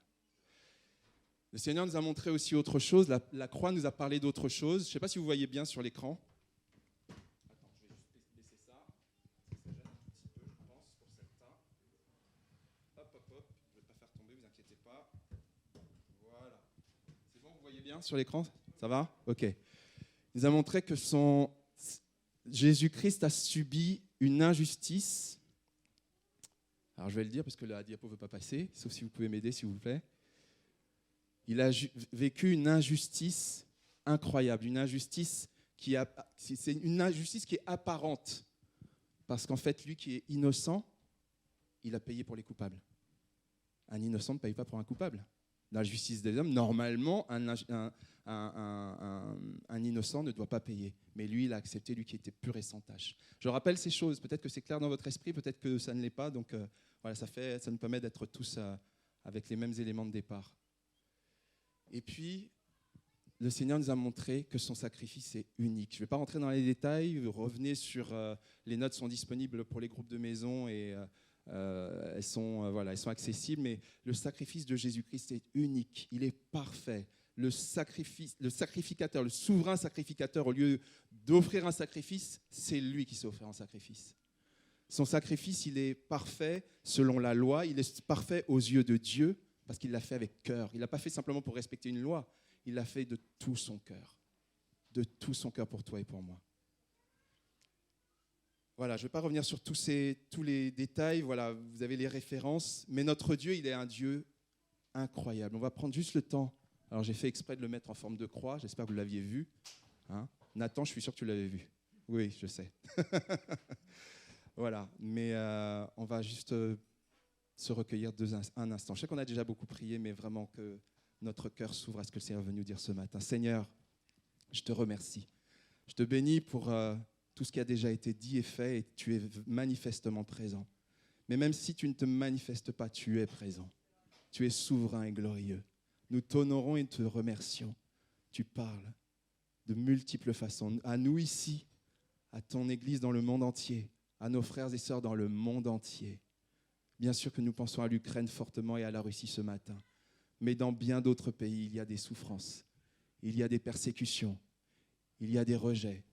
Le Seigneur nous a montré aussi autre chose. La croix nous a parlé d'autre chose. Je ne sais pas si vous voyez bien sur l'écran. Attends, je vais juste baisser ça. Ça gêne un petit peu, je pense, pour certains. Hop. Je ne vais pas faire tomber, vous inquiétez pas. Voilà. C'est bon, vous voyez bien sur l'écran ? Ça va ? Ok. Il nous a montré que Jésus-Christ a subi une injustice. Alors je vais le dire parce que la diapo ne veut pas passer, sauf si vous pouvez m'aider, s'il vous plaît. Il a vécu une injustice incroyable, c'est une injustice qui est apparente. Parce qu'en fait, lui qui est innocent, il a payé pour les coupables. Un innocent ne paye pas pour un coupable. Dans la justice des hommes, normalement, un innocent ne doit pas payer. Mais lui, il a accepté, lui qui était pur et sans tache. Je rappelle ces choses, peut-être que c'est clair dans votre esprit, peut-être que ça ne l'est pas. Donc voilà, ça nous permet d'être tous avec les mêmes éléments de départ. Et puis, le Seigneur nous a montré que son sacrifice est unique. Je ne vais pas rentrer dans les détails, revenez sur... les notes sont disponibles pour les groupes de maison et elles sont accessibles, mais le sacrifice de Jésus-Christ est unique, il est parfait. Le sacrificateur, le souverain sacrificateur, au lieu d'offrir un sacrifice, c'est lui qui s'est offert un sacrifice. Son sacrifice, il est parfait selon la loi, il est parfait aux yeux de Dieu, parce qu'il l'a fait avec cœur. Il ne l'a pas fait simplement pour respecter une loi, il l'a fait de tout son cœur pour toi et pour moi. Voilà, je ne vais pas revenir sur tous les détails, voilà, vous avez les références, mais notre Dieu, il est un Dieu incroyable. On va prendre juste le temps. Alors j'ai fait exprès de le mettre en forme de croix, j'espère que vous l'aviez vu. Hein ? Nathan, je suis sûr que tu l'avais vu. Oui, je sais. Voilà, mais on va juste se recueillir un instant. Je sais qu'on a déjà beaucoup prié, mais vraiment que notre cœur s'ouvre à ce que le Seigneur veut nous dire ce matin. Seigneur, je te remercie. Je te bénis pour tout ce qui a déjà été dit et fait, et tu es manifestement présent. Mais même si tu ne te manifestes pas, tu es présent. Tu es souverain et glorieux. Nous t'honorons et te remercions. Tu parles de multiples façons. À nous ici, à ton Église dans le monde entier, à nos frères et sœurs dans le monde entier. Bien sûr que nous pensons à l'Ukraine fortement et à la Russie ce matin, mais dans bien d'autres pays, il y a des souffrances, il y a des persécutions, il y a des rejets.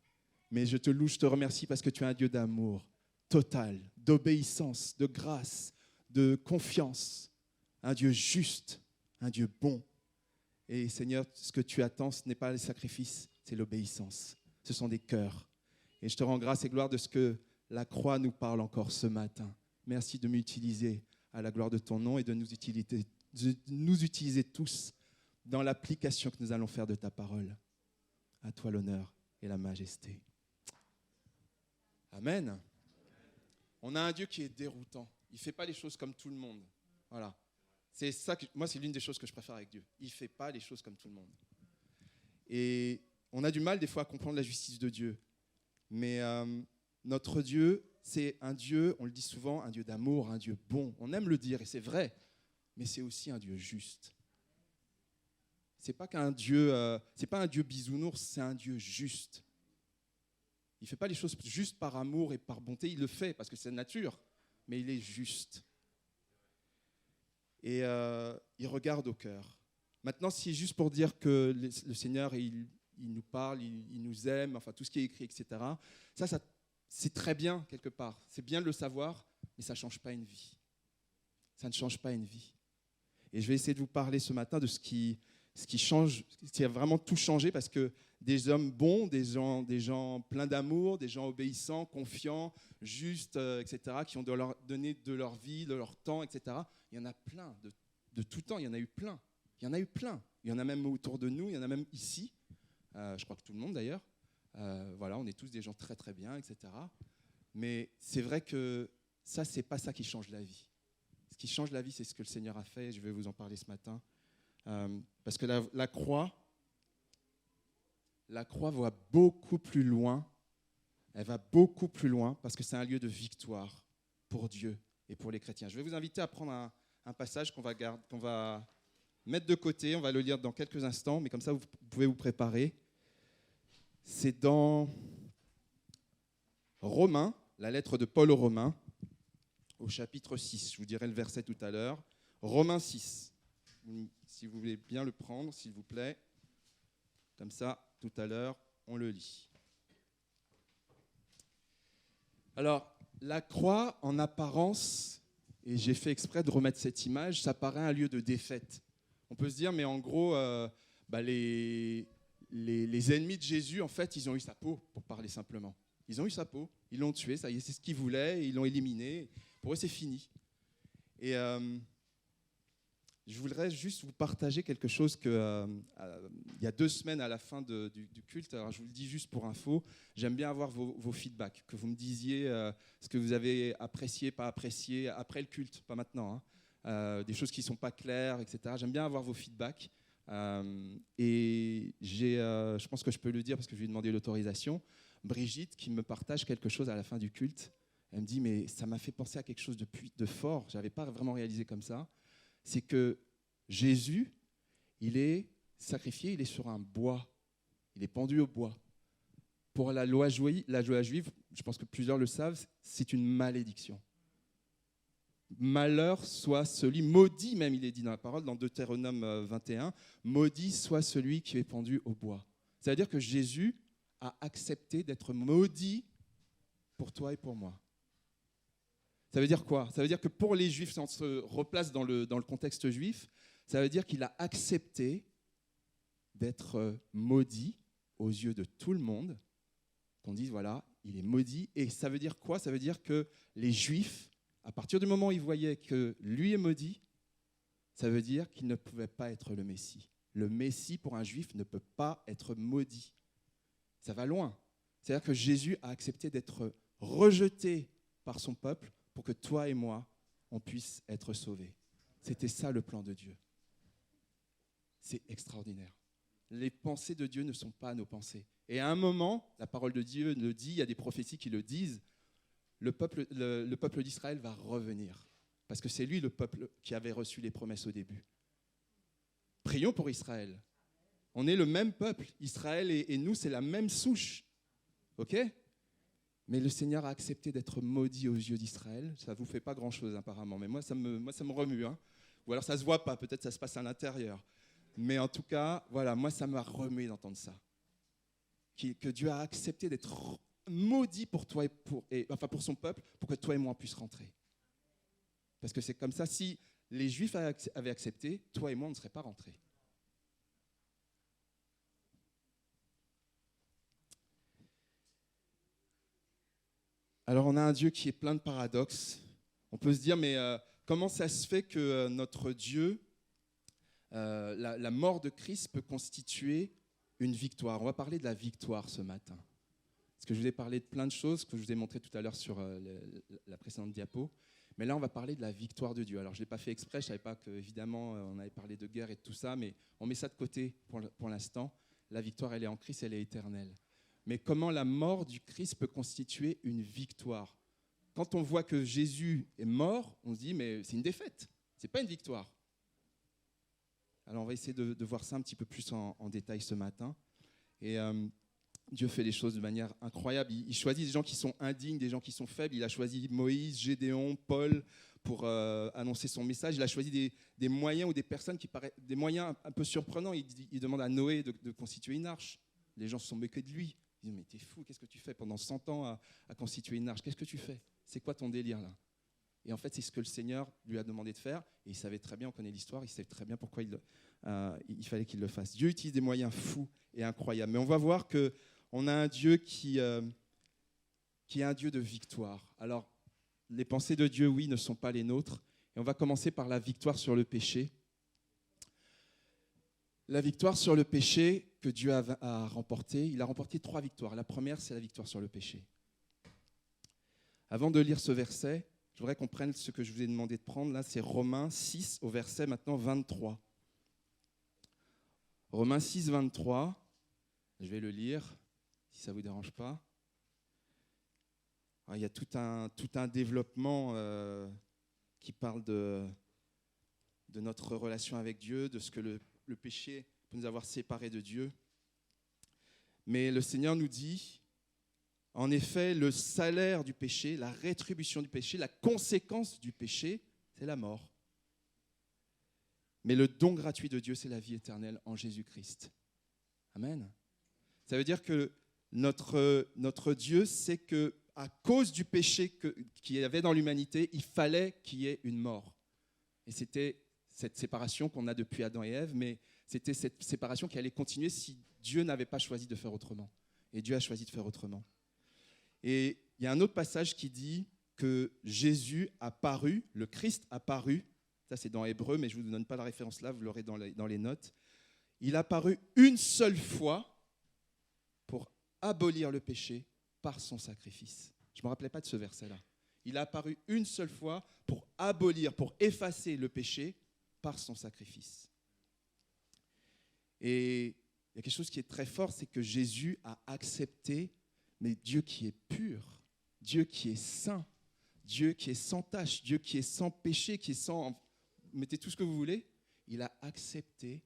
Mais je te loue, je te remercie parce que tu es un Dieu d'amour total, d'obéissance, de grâce, de confiance, un Dieu juste, un Dieu bon. Et Seigneur, ce que tu attends, ce n'est pas les sacrifices, c'est l'obéissance. Ce sont des cœurs. Et je te rends grâce et gloire de ce que la croix nous parle encore ce matin. Merci de m'utiliser à la gloire de ton nom et de nous utiliser tous dans l'application que nous allons faire de ta parole. À toi l'honneur et la majesté. Amen. On a un Dieu qui est déroutant. Il ne fait pas les choses comme tout le monde. Voilà. C'est ça moi, c'est l'une des choses que je préfère avec Dieu. Il ne fait pas les choses comme tout le monde. Et on a du mal des fois à comprendre la justice de Dieu. Mais notre Dieu, c'est un Dieu, on le dit souvent, un Dieu d'amour, un Dieu bon. On aime le dire et c'est vrai, mais c'est aussi un Dieu juste. C'est pas un Dieu bisounours, c'est un Dieu juste. Il ne fait pas les choses juste par amour et par bonté, il le fait parce que c'est nature, mais il est juste. Et il regarde au cœur. Maintenant, c'est juste pour dire que le Seigneur, il nous parle, il nous aime, enfin tout ce qui est écrit, etc. Ça, c'est très bien quelque part. C'est bien de le savoir, mais ça ne change pas une vie. Ça ne change pas une vie. Et je vais essayer de vous parler ce matin de ce qui change, ce qui a vraiment tout changé, parce que des hommes bons, des gens pleins d'amour, des gens obéissants, confiants, justes, etc., qui ont donné de leur vie, de leur temps, etc., il y en a plein, de tout temps, il y en a eu plein. Il y en a eu plein. Il y en a même autour de nous, il y en a même ici. Je crois que tout le monde d'ailleurs. Voilà, on est tous des gens très très bien, etc. Mais c'est vrai que ça, c'est pas ça qui change la vie. Ce qui change la vie, c'est ce que le Seigneur a fait. Je vais vous en parler ce matin. Parce que la croix va beaucoup plus loin. Elle va beaucoup plus loin parce que c'est un lieu de victoire pour Dieu et pour les chrétiens. Je vais vous inviter à prendre un passage qu'on va mettre de côté. On va le lire dans quelques instants, mais comme ça, vous pouvez vous préparer. C'est dans Romains, la lettre de Paul aux Romains, au chapitre 6. Je vous dirai le verset tout à l'heure. Romains 6. Si vous voulez bien le prendre, s'il vous plaît. Comme ça, tout à l'heure, on le lit. Alors, la croix, en apparence, et j'ai fait exprès de remettre cette image, ça paraît un lieu de défaite. On peut se dire, mais en gros, les ennemis de Jésus, en fait, ils ont eu sa peau, pour parler simplement. Ils ont eu sa peau, ils l'ont tué, ça y est, c'est ce qu'ils voulaient, ils l'ont éliminé. Pour eux, c'est fini. Et je voudrais juste vous partager quelque chose que, il y a 2 semaines à la fin du culte, alors je vous le dis juste pour info, j'aime bien avoir vos feedbacks, que vous me disiez ce que vous avez apprécié, pas apprécié, après le culte, pas maintenant, hein, des choses qui ne sont pas claires, etc. J'aime bien avoir vos feedbacks. Et je pense que je peux le dire parce que je lui ai demandé l'autorisation. Brigitte qui me partage quelque chose à la fin du culte. Elle me dit, mais ça m'a fait penser à quelque chose de fort. Je n'avais pas vraiment réalisé comme ça. C'est que Jésus, il est sacrifié, il est sur un bois. Il est pendu au bois. Pour la loi juive, je pense que plusieurs le savent, c'est une malédiction. Malheur soit celui, maudit même, il est dit dans la parole, dans Deutéronome 21, maudit soit celui qui est pendu au bois. C'est-à-dire que Jésus a accepté d'être maudit pour toi et pour moi. Ça veut dire quoi? Ça veut dire que pour les Juifs, si on se replace dans le contexte juif, ça veut dire qu'il a accepté d'être maudit aux yeux de tout le monde, qu'on dise, voilà, il est maudit. Et ça veut dire quoi? Ça veut dire que les Juifs, à partir du moment où ils voyaient que lui est maudit, ça veut dire qu'il ne pouvait pas être le Messie. Le Messie, pour un Juif, ne peut pas être maudit. Ça va loin. C'est-à-dire que Jésus a accepté d'être rejeté par son peuple pour que toi et moi, on puisse être sauvés. C'était ça le plan de Dieu. C'est extraordinaire. Les pensées de Dieu ne sont pas nos pensées. Et à un moment, la parole de Dieu le dit, il y a des prophéties qui le disent, le peuple d'Israël va revenir. Parce que c'est lui le peuple qui avait reçu les promesses au début. Prions pour Israël. On est le même peuple. Israël et nous, c'est la même souche. OK ? Mais le Seigneur a accepté d'être maudit aux yeux d'Israël. Ça ne vous fait pas grand-chose apparemment, mais moi ça me remue. Hein. Ou alors ça ne se voit pas, peut-être ça se passe à l'intérieur. Mais en tout cas, voilà, moi ça m'a remué d'entendre ça. Que Dieu a accepté d'être maudit pour toi pour son peuple, pour que toi et moi puissions rentrer. Parce que c'est comme ça, si les Juifs avaient accepté, toi et moi on ne serait pas rentrés. Alors on a un Dieu qui est plein de paradoxes. On peut se dire, mais comment ça se fait que notre Dieu, la mort de Christ peut constituer une victoire? On va parler de la victoire ce matin. Parce que je vous ai parlé de plein de choses que je vous ai montré tout à l'heure sur la précédente diapo. Mais là, on va parler de la victoire de Dieu. Alors, je ne l'ai pas fait exprès, je ne savais pas qu'évidemment, on avait parlé de guerre et de tout ça, mais on met ça de côté pour l'instant. La victoire, elle est en Christ, elle est éternelle. Mais comment la mort du Christ peut constituer une victoire? Quand on voit que Jésus est mort, on se dit, mais c'est une défaite, ce n'est pas une victoire. Alors on va essayer de voir ça un petit peu plus en détail ce matin. Et Dieu fait les choses de manière incroyable. Il choisit des gens qui sont indignes, des gens qui sont faibles. Il a choisi Moïse, Gédéon, Paul pour annoncer son message. Il a choisi des moyens ou des personnes qui paraissent des moyens un peu surprenants. Il demande à Noé de constituer une arche. Les gens se sont moqués de lui. Ils disent, mais t'es fou, qu'est-ce que tu fais pendant 100 ans à constituer une arche? Qu'est-ce que tu fais? C'est quoi ton délire là? Et en fait, c'est ce que le Seigneur lui a demandé de faire. Et il savait très bien, on connaît l'histoire, il savait très bien pourquoi il fallait qu'il le fasse. Dieu utilise des moyens fous et incroyables. Mais on va voir qu'on a un Dieu qui est un Dieu de victoire. Alors, les pensées de Dieu, oui, ne sont pas les nôtres. Et on va commencer par la victoire sur le péché. La victoire sur le péché que Dieu a remportée, il a remporté 3 victoires. La première, c'est la victoire sur le péché. Avant de lire ce verset, je voudrais qu'on prenne ce que je vous ai demandé de prendre. Là, c'est Romains 6 au verset maintenant 23. Romains 6, 23. Je vais le lire, si ça ne vous dérange pas. Alors, il y a tout un développement qui parle de notre relation avec Dieu, de ce que le péché peut nous avoir séparés de Dieu. Mais le Seigneur nous dit, en effet, le salaire du péché, la rétribution du péché, la conséquence du péché, c'est la mort. Mais le don gratuit de Dieu, c'est la vie éternelle en Jésus-Christ. Amen. Ça veut dire que notre Dieu sait qu'à cause du péché qu'il y avait dans l'humanité, il fallait qu'il y ait une mort. Et c'était cette séparation qu'on a depuis Adam et Ève, mais c'était cette séparation qui allait continuer si Dieu n'avait pas choisi de faire autrement. Et Dieu a choisi de faire autrement. Et il y a un autre passage qui dit que Jésus a paru, le Christ a paru, ça c'est dans Hébreu, mais je ne vous donne pas la référence là, vous l'aurez dans les notes. Il a paru une seule fois pour abolir le péché par son sacrifice. Je ne me rappelais pas de ce verset-là. Il a apparu une seule fois pour abolir, pour effacer le péché par son sacrifice. Et il y a quelque chose qui est très fort, c'est que Jésus a accepté, mais Dieu qui est pur, Dieu qui est saint, Dieu qui est sans tache, Dieu qui est sans péché, qui est sans... Mettez tout ce que vous voulez. Il a accepté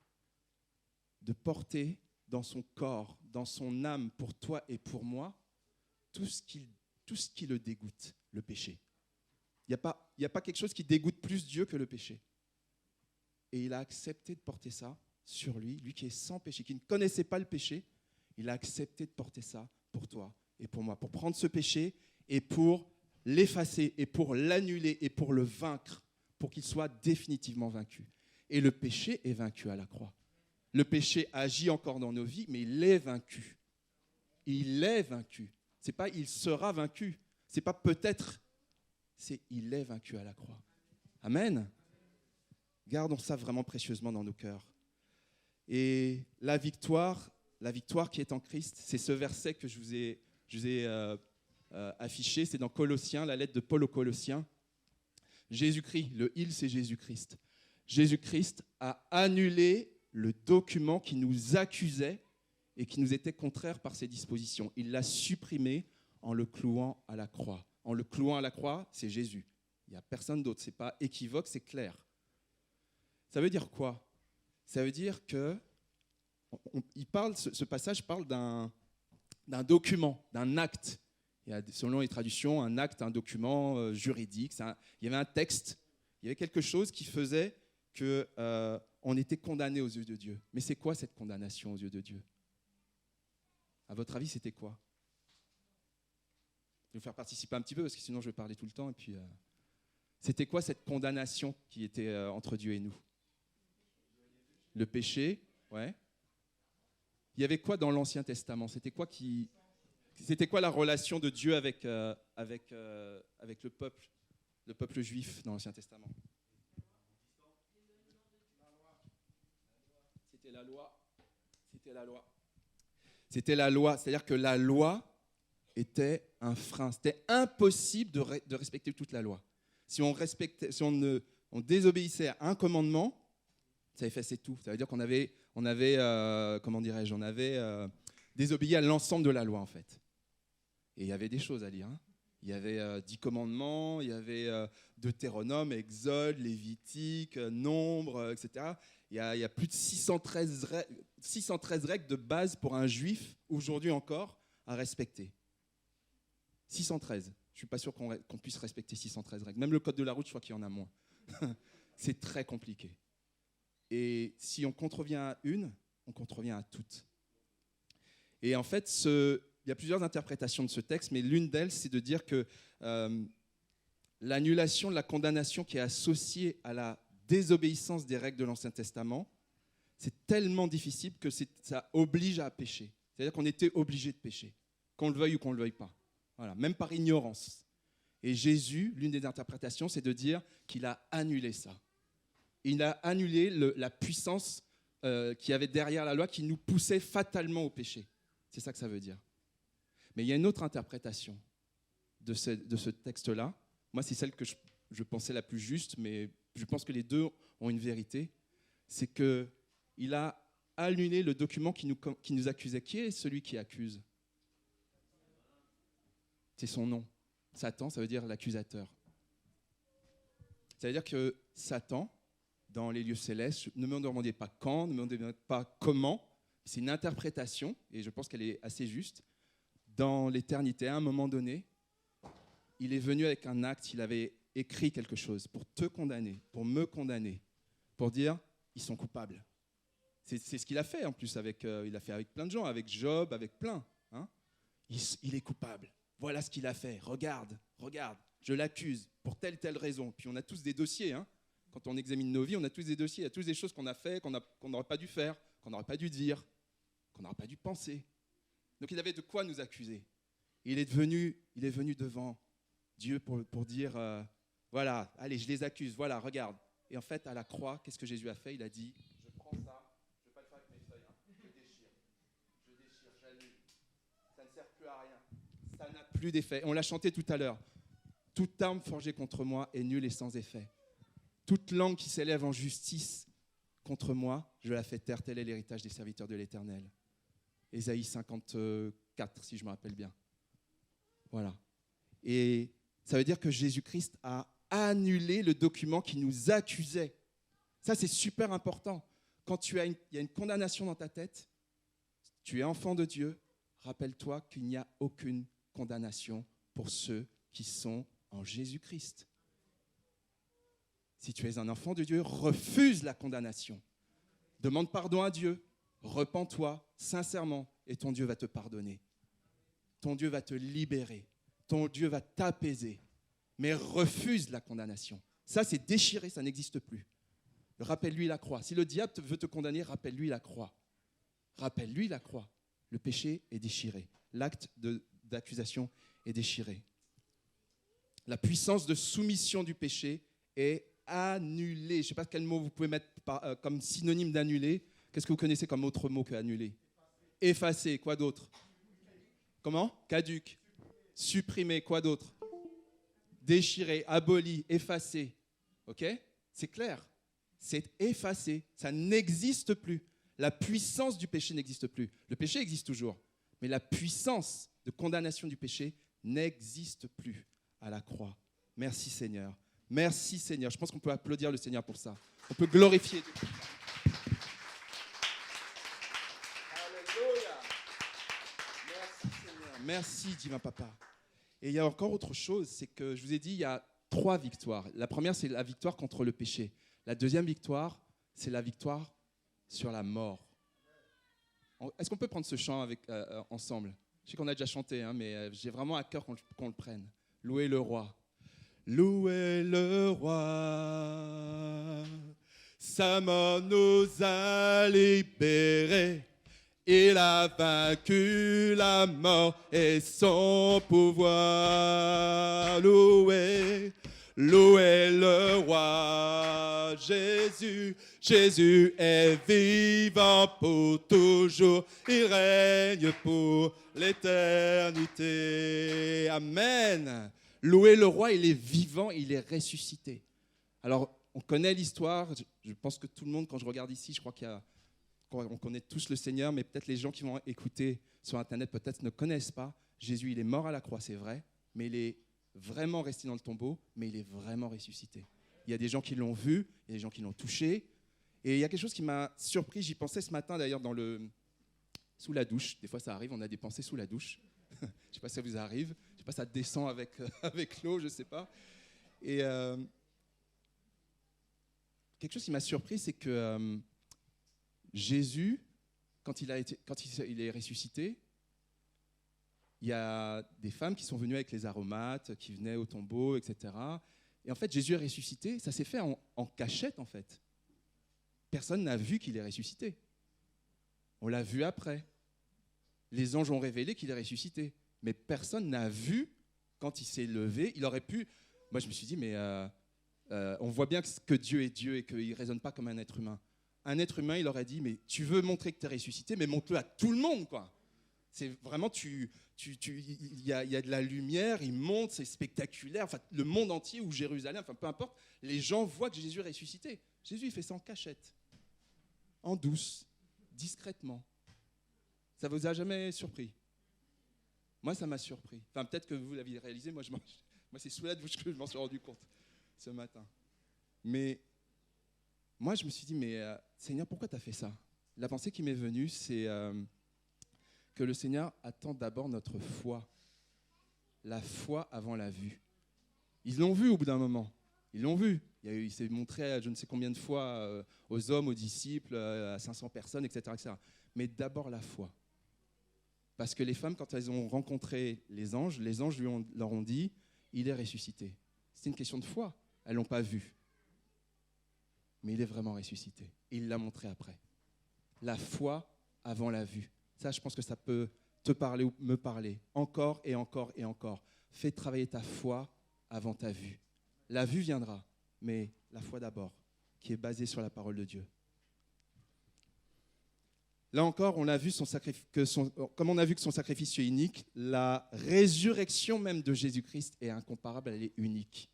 de porter dans son corps, dans son âme, pour toi et pour moi, tout ce qui le dégoûte, le péché. Il n'y a pas quelque chose qui dégoûte plus Dieu que le péché. Et il a accepté de porter ça sur lui, lui qui est sans péché, qui ne connaissait pas le péché. Il a accepté de porter ça pour toi et pour moi, pour prendre ce péché et pour l'effacer et pour l'annuler et pour le vaincre, pour qu'il soit définitivement vaincu. Et le péché est vaincu à la croix. Le péché agit encore dans nos vies, mais il est vaincu. Il est vaincu. C'est pas il sera vaincu. C'est pas peut-être. C'est il est vaincu à la croix. Amen. Gardons ça vraiment précieusement dans nos cœurs. Et la victoire qui est en Christ, c'est ce verset que je vous ai affiché. C'est dans Colossiens, la lettre de Paul aux Colossiens. Jésus-Christ, le « il » c'est Jésus-Christ. Jésus-Christ a annulé le document qui nous accusait et qui nous était contraire par ses dispositions. Il l'a supprimé en le clouant à la croix. En le clouant à la croix, c'est Jésus. Il n'y a personne d'autre. Ce n'est pas équivoque, c'est clair. Ça veut dire quoi? Ça veut dire que ce passage parle d'un document, d'un acte. Il y a, selon les traductions, un acte, un document juridique. Il y avait un texte, il y avait quelque chose qui faisait qu'on était condamné aux yeux de Dieu. Mais c'est quoi cette condamnation aux yeux de Dieu? À votre avis, c'était quoi? Je vais vous faire participer un petit peu, parce que sinon je vais parler tout le temps. Et puis, c'était quoi cette condamnation qui était entre Dieu et nous? Le péché, ouais. Il y avait quoi dans l'Ancien Testament? C'était quoi la relation de Dieu avec le peuple juif dans l'Ancien Testament? C'était la loi. C'était la loi. C'est-à-dire que la loi était un frein. C'était impossible de respecter toute la loi. Si on désobéissait à un commandement, ça effaçait tout. Ça veut dire qu'on avait désobéi à l'ensemble de la loi, en fait. Et il y avait des choses à lire. Hein. Il y avait 10 commandements, il y avait Deutéronome, Exode, Lévitique, Nombre, etc. Il y a plus de 613 règles de base pour un juif, aujourd'hui encore, à respecter. 613. Je ne suis pas sûr qu'on puisse respecter 613 règles. Même le code de la route, je crois qu'il y en a moins. C'est très compliqué. Et si on contrevient à une, on contrevient à toutes. Et en fait, il y a plusieurs interprétations de ce texte, mais l'une d'elles, c'est de dire que l'annulation de la condamnation qui est associée à la désobéissance des règles de l'Ancien Testament, c'est tellement difficile que ça oblige à pécher. C'est-à-dire qu'on était obligé de pécher, qu'on le veuille ou qu'on ne le veuille pas. Voilà, même par ignorance. Et Jésus, l'une des interprétations, c'est de dire qu'il a annulé ça. Il a annulé la puissance qu'il y avait derrière la loi qui nous poussait fatalement au péché. C'est ça que ça veut dire. Mais il y a une autre interprétation de ce texte-là. Moi, c'est celle que je pensais la plus juste, mais je pense que les deux ont une vérité. C'est qu'il a annulé le document qui nous accusait. Qui est celui qui accuse? C'est son nom. Satan, ça veut dire l'accusateur. Ça veut dire que Satan, dans les lieux célestes, ne me demandez pas quand, ne me demandez pas comment. C'est une interprétation, et je pense qu'elle est assez juste. Dans l'éternité, à un moment donné, il est venu avec un acte, il avait écrit quelque chose pour te condamner, pour me condamner, pour dire ils sont coupables. C'est ce qu'il a fait en plus, il a fait avec plein de gens, avec Job, avec plein. Hein. Il est coupable. Voilà ce qu'il a fait. Regarde, je l'accuse pour telle raison. Puis on a tous des dossiers. Hein. Quand on examine nos vies, on a tous des dossiers. Il y a tous des choses qu'on a fait, qu'on n'aurait pas dû faire, qu'on n'aurait pas dû dire, qu'on n'aurait pas dû penser. Donc il avait de quoi nous accuser. Et il est venu devant Dieu pour dire, voilà, allez, je les accuse, voilà, regarde. Et en fait, à la croix, qu'est-ce que Jésus a fait? Il a dit, je prends ça, je ne vais pas le faire avec mes feuilles, hein. Je déchire, j'annule. Ça ne sert plus à rien. Ça n'a plus d'effet. On l'a chanté tout à l'heure. Toute arme forgée contre moi est nulle et sans effet. Toute langue qui s'élève en justice contre moi, je la fais taire. Tel est l'héritage des serviteurs de l'Éternel. Ésaïe 54, si je me rappelle bien. Voilà. Et ça veut dire que Jésus-Christ a annulé le document qui nous accusait. Ça, c'est super important. Quand il y a une condamnation dans ta tête, tu es enfant de Dieu, rappelle-toi qu'il n'y a aucune condamnation pour ceux qui sont en Jésus-Christ. Si tu es un enfant de Dieu, refuse la condamnation. Demande pardon à Dieu. Repens-toi sincèrement et ton Dieu va te pardonner. Ton Dieu va te libérer. Ton Dieu va t'apaiser. Mais refuse la condamnation. Ça, c'est déchiré, ça n'existe plus. Rappelle-lui la croix. Si le diable veut te condamner, rappelle-lui la croix. Rappelle-lui la croix. Le péché est déchiré. L'acte d'accusation est déchiré. La puissance de soumission du péché est annulée. Je ne sais pas quel mot vous pouvez mettre comme synonyme d'annuler. Qu'est-ce que vous connaissez comme autre mot que annuler? Effacer, quoi d'autre? Comment? Caduc. Supprimer, quoi d'autre? Déchirer, aboli, effacer. Ok? C'est clair. C'est effacé. Ça n'existe plus. La puissance du péché n'existe plus. Le péché existe toujours. Mais la puissance de condamnation du péché n'existe plus à la croix. Merci Seigneur. Merci Seigneur. Je pense qu'on peut applaudir le Seigneur pour ça. On peut glorifier Dieu. Alléluia. Merci Seigneur. Merci divin Papa. Et il y a encore autre chose, c'est que je vous ai dit, il y a 3 victoires. La première, c'est la victoire contre le péché. La deuxième victoire, c'est la victoire sur la mort. Est-ce qu'on peut prendre ce chant ensemble? Je sais qu'on a déjà chanté, hein, mais j'ai vraiment à cœur qu'on le prenne. Louez le roi. Louez le roi. Sa mort nous a libérés. Il a vaincu la mort et son pouvoir. Louez, louez le roi Jésus. Jésus est vivant pour toujours. Il règne pour l'éternité. Amen. Louez le roi, il est vivant, il est ressuscité. Alors, on connaît l'histoire. Je pense que tout le monde, quand je regarde ici, je crois qu'on connaît tous le Seigneur, mais peut-être les gens qui vont écouter sur Internet peut-être ne connaissent pas. Jésus, il est mort à la croix, c'est vrai, mais il est vraiment resté dans le tombeau, mais il est vraiment ressuscité. Il y a des gens qui l'ont vu, il y a des gens qui l'ont touché. Et il y a quelque chose qui m'a surpris, j'y pensais ce matin d'ailleurs sous la douche. Des fois ça arrive, on a des pensées sous la douche. Je ne sais pas si ça vous arrive, je ne sais pas si ça descend avec l'eau, je ne sais pas. Et quelque chose qui m'a surpris, c'est que Jésus, quand il est ressuscité, il y a des femmes qui sont venues avec les aromates, qui venaient au tombeau, etc. Et en fait, Jésus est ressuscité, ça s'est fait en cachette, en fait. Personne n'a vu qu'il est ressuscité. On l'a vu après. Les anges ont révélé qu'il est ressuscité. Mais personne n'a vu quand il s'est levé. Il aurait pu... Moi, je me suis dit, mais on voit bien que Dieu est Dieu et qu'il ne raisonne pas comme un être humain. Un être humain, il aurait dit, mais tu veux montrer que tu es ressuscité, mais montre-le à tout le monde, quoi. C'est vraiment, il y a de la lumière, il monte, c'est spectaculaire. Enfin, le monde entier ou Jérusalem, enfin, peu importe, les gens voient que Jésus est ressuscité. Jésus, il fait ça en cachette, en douce, discrètement. Ça vous a jamais surpris? Moi, ça m'a surpris. Enfin, peut-être que vous l'aviez réalisé, moi, c'est sous la douche que je m'en suis rendu compte ce matin. Mais moi, je me suis dit, mais Seigneur, pourquoi tu as fait ça? La pensée qui m'est venue, c'est que le Seigneur attend d'abord notre foi. La foi avant la vue. Ils l'ont vu au bout d'un moment. Ils l'ont vu. Il s'est montré je ne sais combien de fois aux hommes, aux disciples, à 500 personnes, etc., etc. Mais d'abord la foi. Parce que les femmes, quand elles ont rencontré les anges leur ont dit, il est ressuscité. C'est une question de foi. Elles ne l'ont pas vu. Mais il est vraiment ressuscité. Et il l'a montré après. La foi avant la vue. Ça, je pense que ça peut te parler ou me parler. Encore et encore et encore. Fais travailler ta foi avant ta vue. La vue viendra, mais la foi d'abord, qui est basée sur la parole de Dieu. Là encore, on a vu comme on a vu que son sacrifice est unique, la résurrection même de Jésus-Christ est incomparable, elle est unique.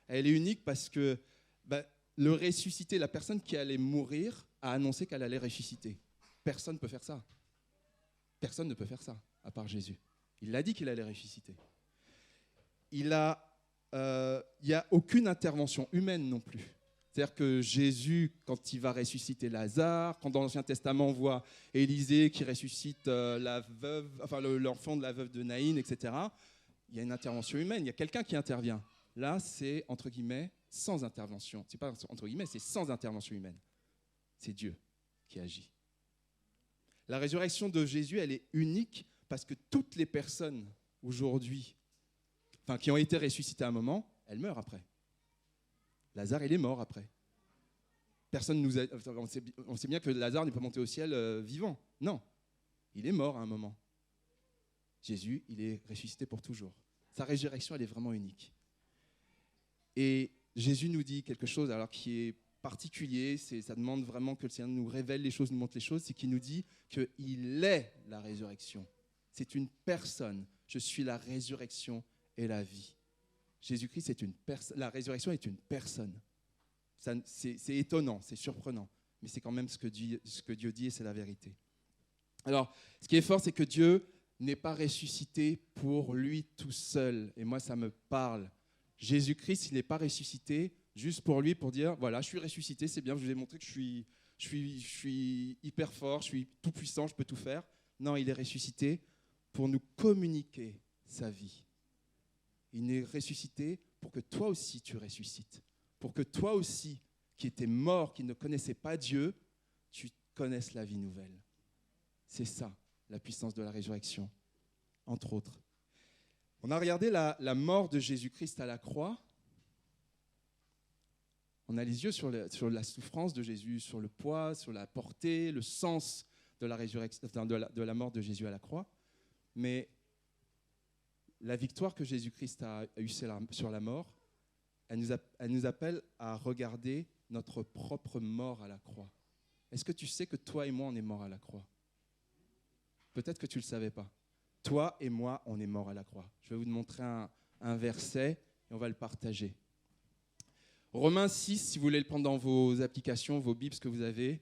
Elle est unique parce que le ressuscité, la personne qui allait mourir, a annoncé qu'elle allait ressusciter. Personne ne peut faire ça. Personne ne peut faire ça, à part Jésus. Il a dit qu'il allait ressusciter. Il n'y a aucune intervention humaine non plus. C'est-à-dire que Jésus, quand il va ressusciter Lazare, quand dans l'Ancien Testament on voit Élisée qui ressuscite l'enfant de la veuve de Naïn, etc., il y a une intervention humaine, il y a quelqu'un qui intervient. Là, c'est, entre guillemets, sans intervention. C'est pas entre guillemets, c'est sans intervention humaine. C'est Dieu qui agit. La résurrection de Jésus, elle est unique parce que toutes les personnes aujourd'hui, qui ont été ressuscitées à un moment, elles meurent après. Lazare, il est mort après. On sait bien que Lazare n'est pas monté au ciel vivant. Non, il est mort à un moment. Jésus, il est ressuscité pour toujours. Sa résurrection, elle est vraiment unique. Et Jésus nous dit quelque chose alors qui est particulier, ça demande vraiment que le Seigneur nous révèle les choses, nous montre les choses, c'est qu'il nous dit qu'il est la résurrection. C'est une personne. Je suis la résurrection et la vie. Jésus-Christ est une personne. La résurrection est une personne. C'est étonnant, c'est surprenant, mais c'est quand même ce que Dieu dit et c'est la vérité. Alors, ce qui est fort, c'est que Dieu n'est pas ressuscité pour lui tout seul. Et moi, ça me parle. Jésus-Christ, il n'est pas ressuscité juste pour lui, pour dire, voilà, je suis ressuscité, c'est bien, je vous ai montré que je suis hyper fort, je suis tout puissant, je peux tout faire. Non, il est ressuscité pour nous communiquer sa vie. Il est ressuscité pour que toi aussi tu ressuscites. Pour que toi aussi, qui étais mort, qui ne connaissais pas Dieu, tu connaisses la vie nouvelle. C'est ça, la puissance de la résurrection, entre autres. On a regardé la mort de Jésus-Christ à la croix. On a les yeux sur la souffrance de Jésus, sur le poids, sur la portée, le sens de la résurrection, de la mort de Jésus à la croix. Mais la victoire que Jésus-Christ a eue sur la mort, elle nous appelle à regarder notre propre mort à la croix. Est-ce que tu sais que toi et moi, on est morts à la croix? Peut-être que tu ne le savais pas. Toi et moi, on est morts à la croix. Je vais vous montrer un verset et on va le partager. Romains 6, si vous voulez le prendre dans vos applications, vos Bibles que vous avez,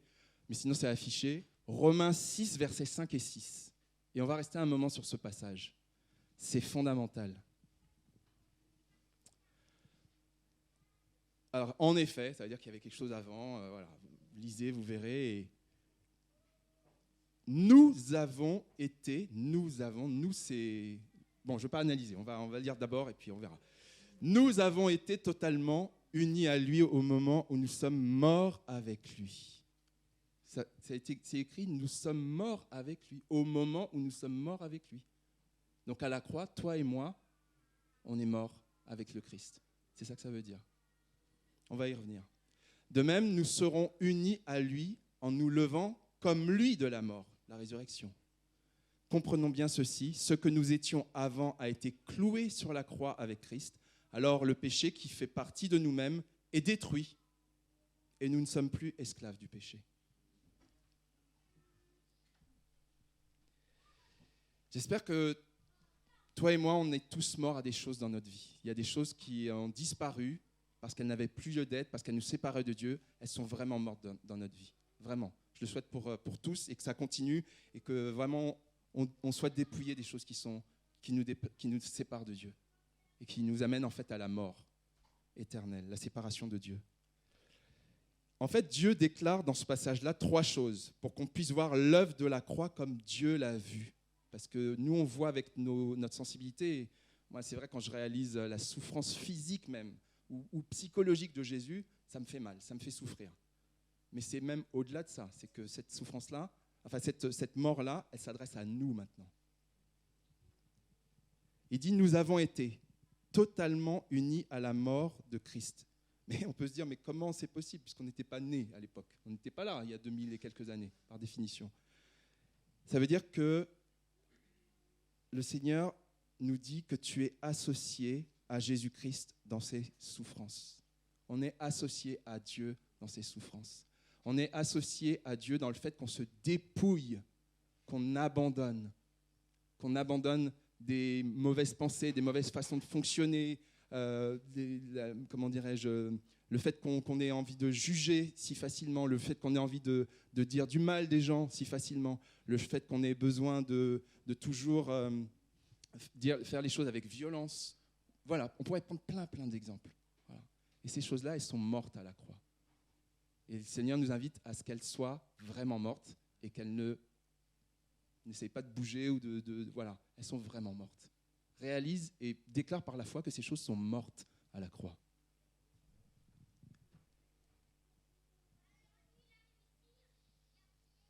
mais sinon c'est affiché. Romains 6, versets 5 et 6. Et on va rester un moment sur ce passage. C'est fondamental. Alors, en effet, ça veut dire qu'il y avait quelque chose avant. Voilà, lisez, vous verrez. Et nous c'est... Bon, je ne vais pas analyser, on va le lire d'abord et puis on verra. Nous avons été totalement unis à lui au moment où nous sommes morts avec lui. C'est écrit, nous sommes morts avec lui, au moment où nous sommes morts avec lui. Donc à la croix, toi et moi, on est morts avec le Christ. C'est ça que ça veut dire. On va y revenir. De même, nous serons unis à lui en nous levant comme lui de la mort, la résurrection. Comprenons bien ceci, ce que nous étions avant a été cloué sur la croix avec Christ. Alors le péché qui fait partie de nous-mêmes est détruit et nous ne sommes plus esclaves du péché. J'espère que toi et moi, on est tous morts à des choses dans notre vie. Il y a des choses qui ont disparu parce qu'elles n'avaient plus lieu d'être, parce qu'elles nous séparaient de Dieu. Elles sont vraiment mortes dans notre vie. Vraiment. Je le souhaite pour tous et que ça continue et que vraiment on soit dépouillé des choses qui nous séparent de Dieu et qui nous amènent en fait à la mort éternelle, la séparation de Dieu. En fait, Dieu déclare dans ce passage-là 3 choses pour qu'on puisse voir l'œuvre de la croix comme Dieu l'a vue. Parce que nous, on voit avec notre sensibilité. Et moi, c'est vrai, quand je réalise la souffrance physique même ou psychologique de Jésus, ça me fait mal, ça me fait souffrir. Mais c'est même au-delà de ça. C'est que cette souffrance-là, enfin cette mort-là, elle s'adresse à nous maintenant. Il dit, nous avons été totalement unis à la mort de Christ. Mais on peut se dire, mais comment c'est possible, puisqu'on n'était pas nés à l'époque. On n'était pas là il y a 2000 et quelques années, par définition. Ça veut dire que le Seigneur nous dit que tu es associé à Jésus-Christ dans ses souffrances. On est associé à Dieu dans ses souffrances. On est associé à Dieu dans le fait qu'on se dépouille, qu'on abandonne des mauvaises pensées, des mauvaises façons de fonctionner, comment dirais-je, le fait qu'on ait envie de juger si facilement, le fait qu'on ait envie de dire du mal des gens si facilement, le fait qu'on ait besoin de toujours faire les choses avec violence. Voilà, on pourrait prendre plein d'exemples. Voilà. Et ces choses-là, elles sont mortes à la croix. Et le Seigneur nous invite à ce qu'elles soient vraiment mortes et qu'elles n'essayent pas de bouger ou voilà, elles sont vraiment mortes. Réalise et déclare par la foi que ces choses sont mortes à la croix.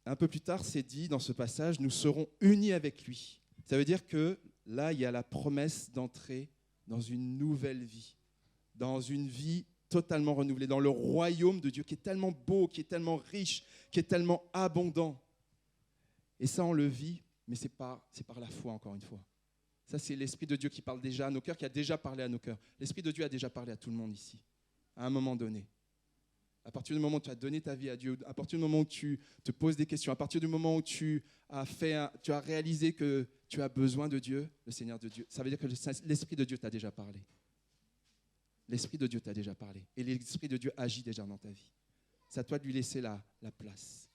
Un peu plus tard, c'est dit dans ce passage, nous serons unis avec lui. Ça veut dire que là, il y a la promesse d'entrer dans une nouvelle vie, dans une vie totalement renouvelée, dans le royaume de Dieu qui est tellement beau, qui est tellement riche, qui est tellement abondant. Et ça, on le vit, mais c'est par la foi, encore une fois. Ça, c'est l'Esprit de Dieu qui parle déjà à nos cœurs, qui a déjà parlé à nos cœurs. L'Esprit de Dieu a déjà parlé à tout le monde ici, à un moment donné. À partir du moment où tu as donné ta vie à Dieu, à partir du moment où tu te poses des questions, à partir du moment où tu as réalisé que tu as besoin de Dieu, le Seigneur de Dieu, ça veut dire que l'Esprit de Dieu t'a déjà parlé. L'Esprit de Dieu t'a déjà parlé. Et l'Esprit de Dieu agit déjà dans ta vie. C'est à toi de lui laisser la place.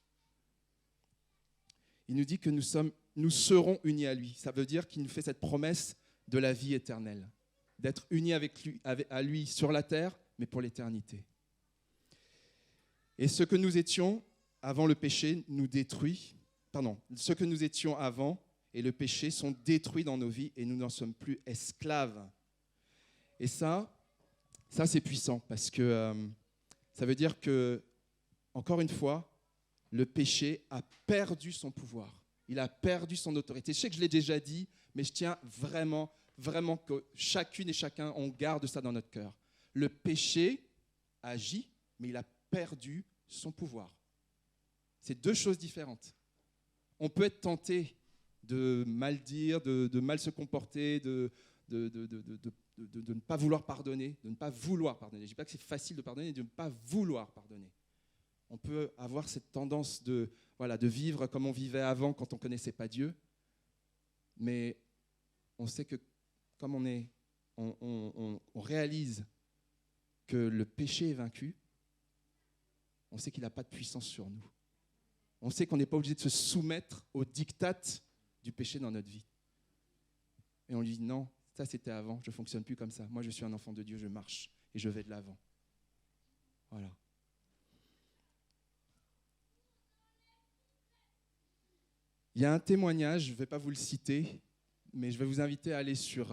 Il nous dit que nous serons unis à lui. Ça veut dire qu'il nous fait cette promesse de la vie éternelle, d'être unis à lui sur la terre, mais pour l'éternité. Et ce que nous étions avant le péché nous détruit. Ce que nous étions avant et le péché sont détruits dans nos vies et nous n'en sommes plus esclaves. Et ça c'est puissant parce que ça veut dire que, encore une fois, le péché a perdu son pouvoir. Il a perdu son autorité. Je sais que je l'ai déjà dit, mais je tiens vraiment, vraiment que chacune et chacun, on garde ça dans notre cœur. Le péché agit, mais il a perdu son pouvoir. C'est deux choses différentes. On peut être tenté de mal dire, de mal se comporter, de ne pas vouloir pardonner, de ne pas vouloir pardonner. Je ne dis pas que c'est facile de pardonner, de ne pas vouloir pardonner. On peut avoir cette tendance de vivre comme on vivait avant quand on ne connaissait pas Dieu, mais on sait que comme on réalise que le péché est vaincu, on sait qu'il n'a pas de puissance sur nous. On sait qu'on n'est pas obligé de se soumettre aux diktats du péché dans notre vie. Et on lui dit non, ça c'était avant, je ne fonctionne plus comme ça. Moi je suis un enfant de Dieu, je marche et je vais de l'avant. Voilà. Il y a un témoignage, je ne vais pas vous le citer, mais je vais vous inviter à aller sur...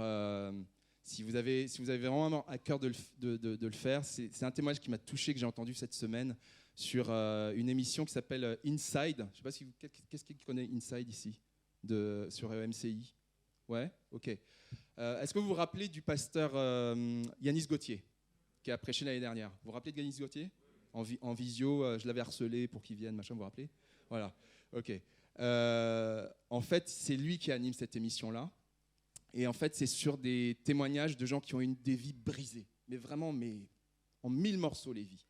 si vous avez vraiment à cœur de le faire, c'est un témoignage qui m'a touché, que j'ai entendu cette semaine, sur une émission qui s'appelle Inside. Je ne sais pas si qu'est-ce qui connaît Inside ici, sur MCI. Ouais, ok. Est-ce que vous vous rappelez du pasteur Yanis Gauthier, qui a prêché l'année dernière? Vous vous rappelez de Yanis Gauthier? En visio, je l'avais harcelé pour qu'il vienne, machin, vous vous rappelez? Voilà, ok. En fait, c'est lui qui anime cette émission-là. Et en fait, c'est sur des témoignages de gens qui ont eu des vies brisées. Mais vraiment, en 1000 morceaux, les vies.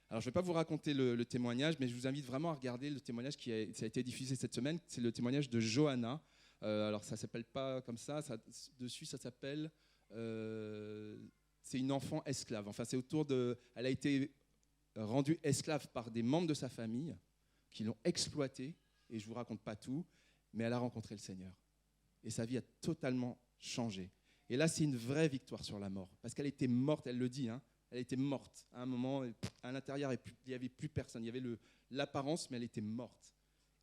Alors, je ne vais pas vous raconter le témoignage, mais je vous invite vraiment à regarder le témoignage ça a été diffusé cette semaine. C'est le témoignage de Johanna. Alors, ça ne s'appelle pas comme ça. Dessus, ça s'appelle... c'est une enfant esclave. Enfin, c'est elle a été rendue esclave par des membres de sa famille qui l'ont exploitée. Et je ne vous raconte pas tout, mais elle a rencontré le Seigneur. Et sa vie a totalement changé. Et là, c'est une vraie victoire sur la mort. Parce qu'elle était morte, elle le dit, hein, elle était morte. À un moment, à l'intérieur, il n'y avait plus personne. Il y avait l'apparence, mais elle était morte.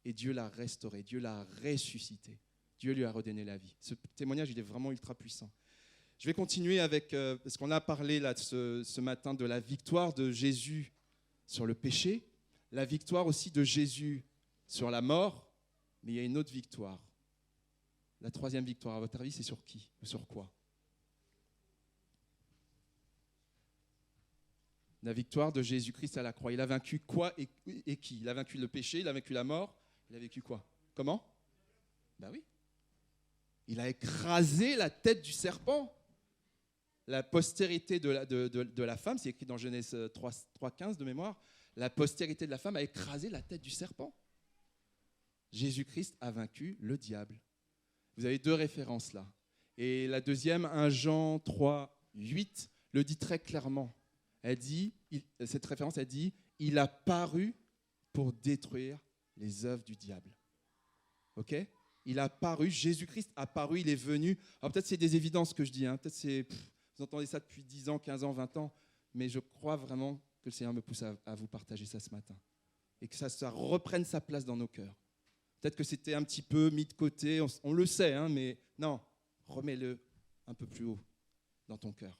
Et Dieu l'a restaurée, Dieu l'a ressuscitée. Dieu lui a redonné la vie. Ce témoignage, il est vraiment ultra puissant. Je vais continuer avec, parce qu'on a parlé là, ce matin de la victoire de Jésus sur le péché, la victoire aussi de Jésus sur la mort, mais il y a une autre victoire. La troisième victoire, à votre avis, c'est sur qui ou sur quoi? La victoire de Jésus-Christ à la croix. Il a vaincu quoi et qui? Il a vaincu le péché, il a vaincu la mort, il a vaincu quoi? Comment? Ben oui. Il a écrasé la tête du serpent. La postérité de la femme, c'est écrit dans Genèse 3,15 de mémoire, la postérité de la femme a écrasé la tête du serpent. Jésus-Christ a vaincu le diable. Vous avez deux références là. Et la deuxième, 1 Jean 3, 8, le dit très clairement. Cette référence, elle dit « Il a paru pour détruire les œuvres du diable. » Ok? Il a paru, Jésus-Christ a paru, il est venu. Alors peut-être c'est des évidences que je dis, hein. Peut-être vous entendez ça depuis 10 ans, 15 ans, 20 ans, mais je crois vraiment que le Seigneur me pousse à vous partager ça ce matin. Et que ça reprenne sa place dans nos cœurs. Peut-être que c'était un petit peu mis de côté, on le sait, hein, mais non, remets-le un peu plus haut dans ton cœur.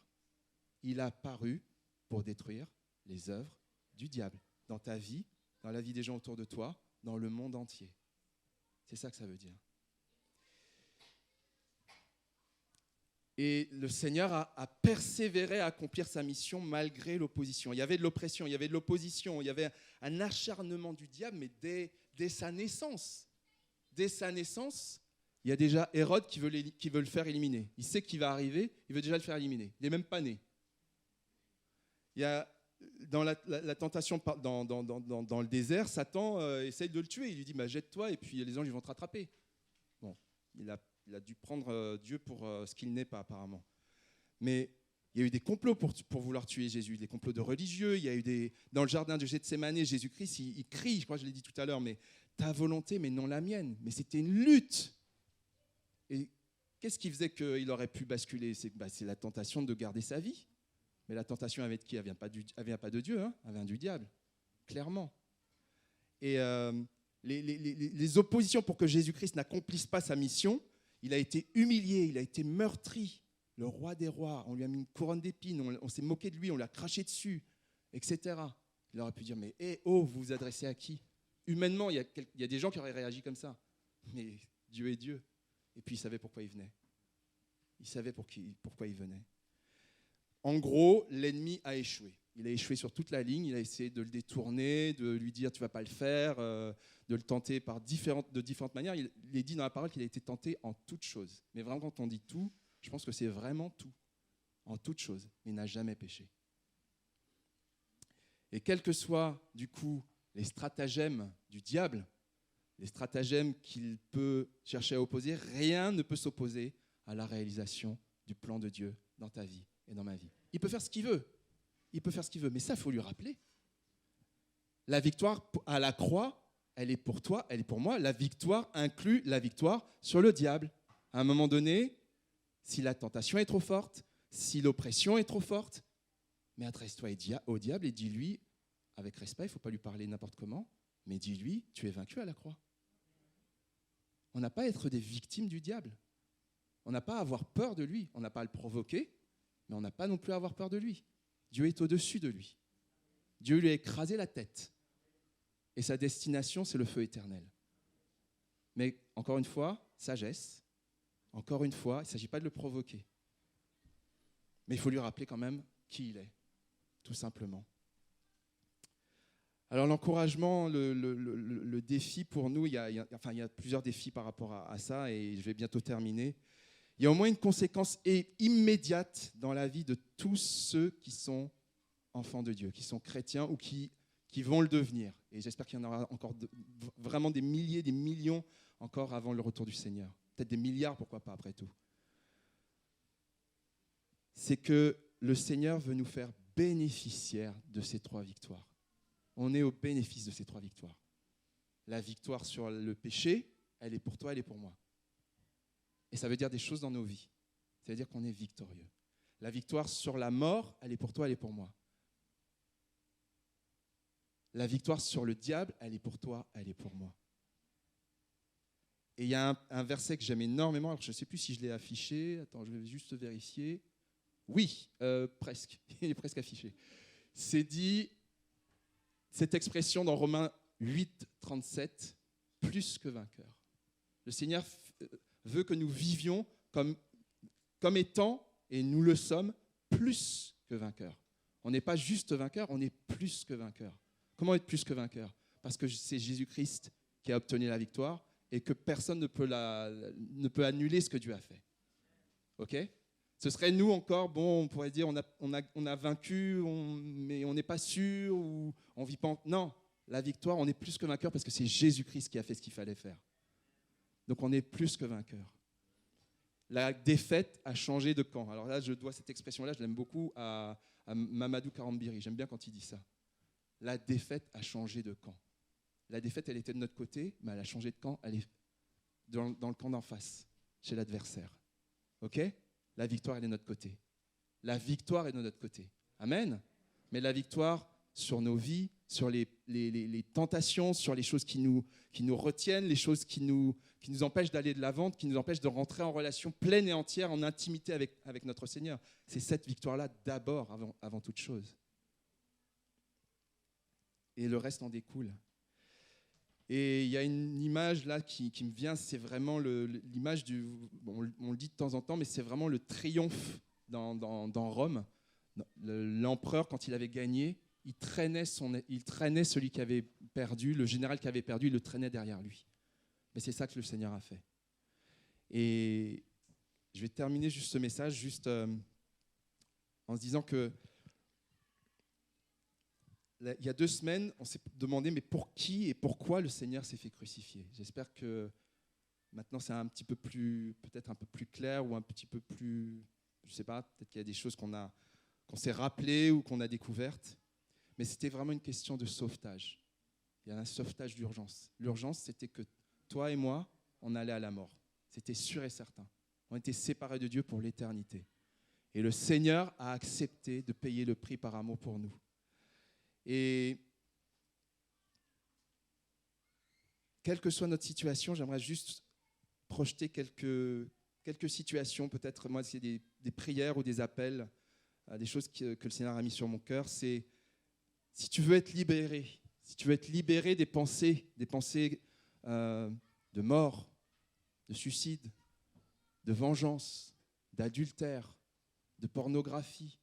Il a paru pour détruire les œuvres du diable, dans ta vie, dans la vie des gens autour de toi, dans le monde entier. C'est ça que ça veut dire. Et le Seigneur a persévéré à accomplir sa mission malgré l'opposition. Il y avait de l'oppression, il y avait de l'opposition, il y avait un acharnement du diable, mais dès sa naissance. Dès sa naissance, il y a déjà Hérode qui veut le faire éliminer. Il sait qu'il va arriver, il veut déjà le faire éliminer. Il n'est même pas né. Il y a, dans la tentation dans le désert, Satan essaye de le tuer. Il lui dit jette-toi et puis les anges vont te rattraper. Bon, il a dû prendre Dieu pour ce qu'il n'est pas apparemment. Mais il y a eu des complots pour vouloir tuer Jésus, des complots de religieux. Il y a eu dans le jardin de Gethsémanée, Jésus-Christ, il crie, je crois que je l'ai dit tout à l'heure, mais ta volonté, mais non la mienne. Mais c'était une lutte. Et qu'est-ce qui faisait qu'il aurait pu basculer? C'est la tentation de garder sa vie. Mais la tentation, elle vient de qui? Elle ne vient pas de Dieu, hein, elle vient du diable, clairement. Et les oppositions pour que Jésus-Christ n'accomplisse pas sa mission, il a été humilié, il a été meurtri. le roi des rois, on lui a mis une couronne d'épines, on s'est moqué de lui, on l'a craché dessus, etc. Il aurait pu dire, mais vous vous adressez à qui? Humainement, il y a des gens qui auraient réagi comme ça. Mais Dieu est Dieu. Et puis il savait pourquoi il venait. Il savait pourquoi il venait. En gros, l'ennemi a échoué. Il a échoué sur toute la ligne, il a essayé de le détourner, de lui dire tu ne vas pas le faire, de le tenter de différentes manières. Il est dit dans la parole qu'il a été tenté en toutes choses. Mais vraiment, quand on dit tout, je pense que c'est vraiment tout, en toutes choses. Mais il n'a jamais péché. Et quels que soient, du coup, les stratagèmes du diable, les stratagèmes qu'il peut chercher à opposer, rien ne peut s'opposer à la réalisation du plan de Dieu dans ta vie et dans ma vie. Il peut faire ce qu'il veut. Il peut faire ce qu'il veut, mais ça, il faut lui rappeler. La victoire à la croix, elle est pour toi, elle est pour moi. La victoire inclut la victoire sur le diable. À un moment donné, si la tentation est trop forte, si l'oppression est trop forte, mais adresse-toi au diable et dis-lui, avec respect, il ne faut pas lui parler n'importe comment, mais dis-lui, tu es vaincu à la croix. On n'a pas à être des victimes du diable. On n'a pas à avoir peur de lui. On n'a pas à le provoquer, mais on n'a pas non plus à avoir peur de lui. Dieu est au-dessus de lui. Dieu lui a écrasé la tête. Et sa destination, c'est le feu éternel. Mais encore une fois, sagesse. Encore une fois, il ne s'agit pas de le provoquer. Mais il faut lui rappeler quand même qui il est, tout simplement. Alors l'encouragement, le défi pour nous, il y a plusieurs défis par rapport à ça, et je vais bientôt terminer. Il y a au moins une conséquence immédiate dans la vie de tous ceux qui sont enfants de Dieu, qui sont chrétiens ou qui vont le devenir. Et j'espère qu'il y en aura encore vraiment des milliers, des millions encore avant le retour du Seigneur. Peut-être des milliards, pourquoi pas, après tout. C'est que le Seigneur veut nous faire bénéficiaires de ces 3 victoires. On est au bénéfice de ces 3 victoires. La victoire sur le péché, elle est pour toi, elle est pour moi. Et ça veut dire des choses dans nos vies. Ça veut dire qu'on est victorieux. La victoire sur la mort, elle est pour toi, elle est pour moi. La victoire sur le diable, elle est pour toi, elle est pour moi. Et il y a un verset que j'aime énormément, alors je ne sais plus si je l'ai affiché. Attends, je vais juste vérifier. Oui, presque. Il est presque affiché. C'est dit, cette expression dans Romains 8, 37, plus que vainqueur. Le Seigneur veut que nous vivions comme étant, et nous le sommes, plus que vainqueurs. On n'est pas juste vainqueur, on est plus que vainqueur. Comment être plus que vainqueur? Parce que c'est Jésus-Christ qui a obtenu la victoire et que personne ne peut annuler ce que Dieu a fait. Ok? Ce serait nous encore, bon, on pourrait dire on a vaincu, mais on n'est pas sûr, ou on vit pas. Non, la victoire, on est plus que vainqueur parce que c'est Jésus-Christ qui a fait ce qu'il fallait faire. Donc on est plus que vainqueur. La défaite a changé de camp. Alors là, je dois cette expression-là, je l'aime beaucoup à Mamadou Karambiri. J'aime bien quand il dit ça. La défaite a changé de camp. La défaite, elle était de notre côté, mais elle a changé de camp. Elle est dans le camp d'en face, chez l'adversaire. Ok? La victoire, elle est de notre côté. La victoire est de notre côté. Amen. Mais la victoire sur nos vies, sur les tentations, sur les choses qui nous retiennent, les choses qui nous empêchent d'aller de l'avant, qui nous empêchent de rentrer en relation pleine et entière, en intimité avec notre Seigneur. C'est cette victoire-là d'abord, avant toute chose. Et le reste en découle. Et il y a une image là qui me vient, c'est vraiment l'image on le dit de temps en temps, mais c'est vraiment le triomphe dans Rome. L'empereur, quand il avait gagné, il traînait celui qui avait perdu, le général qui avait perdu, il le traînait derrière lui. Mais c'est ça que le Seigneur a fait. Et je vais terminer juste ce message en se disant que il y a 2 semaines, on s'est demandé mais pour qui et pourquoi le Seigneur s'est fait crucifier. J'espère que maintenant c'est peut-être un peu plus clair ou un petit peu plus, je ne sais pas, peut-être qu'il y a des choses qu'on s'est rappelées ou qu'on a découvertes. Mais c'était vraiment une question de sauvetage. Il y a un sauvetage d'urgence. L'urgence, c'était que toi et moi, on allait à la mort. C'était sûr et certain. On était séparés de Dieu pour l'éternité. Et le Seigneur a accepté de payer le prix par amour pour nous. Et quelle que soit notre situation, j'aimerais juste projeter quelques quelques situations, peut-être, moi, c'est des prières ou des appels, des choses que le Seigneur a mis sur mon cœur. C'est, si tu veux être libéré, des pensées de mort, de suicide, de vengeance, d'adultère, de pornographie,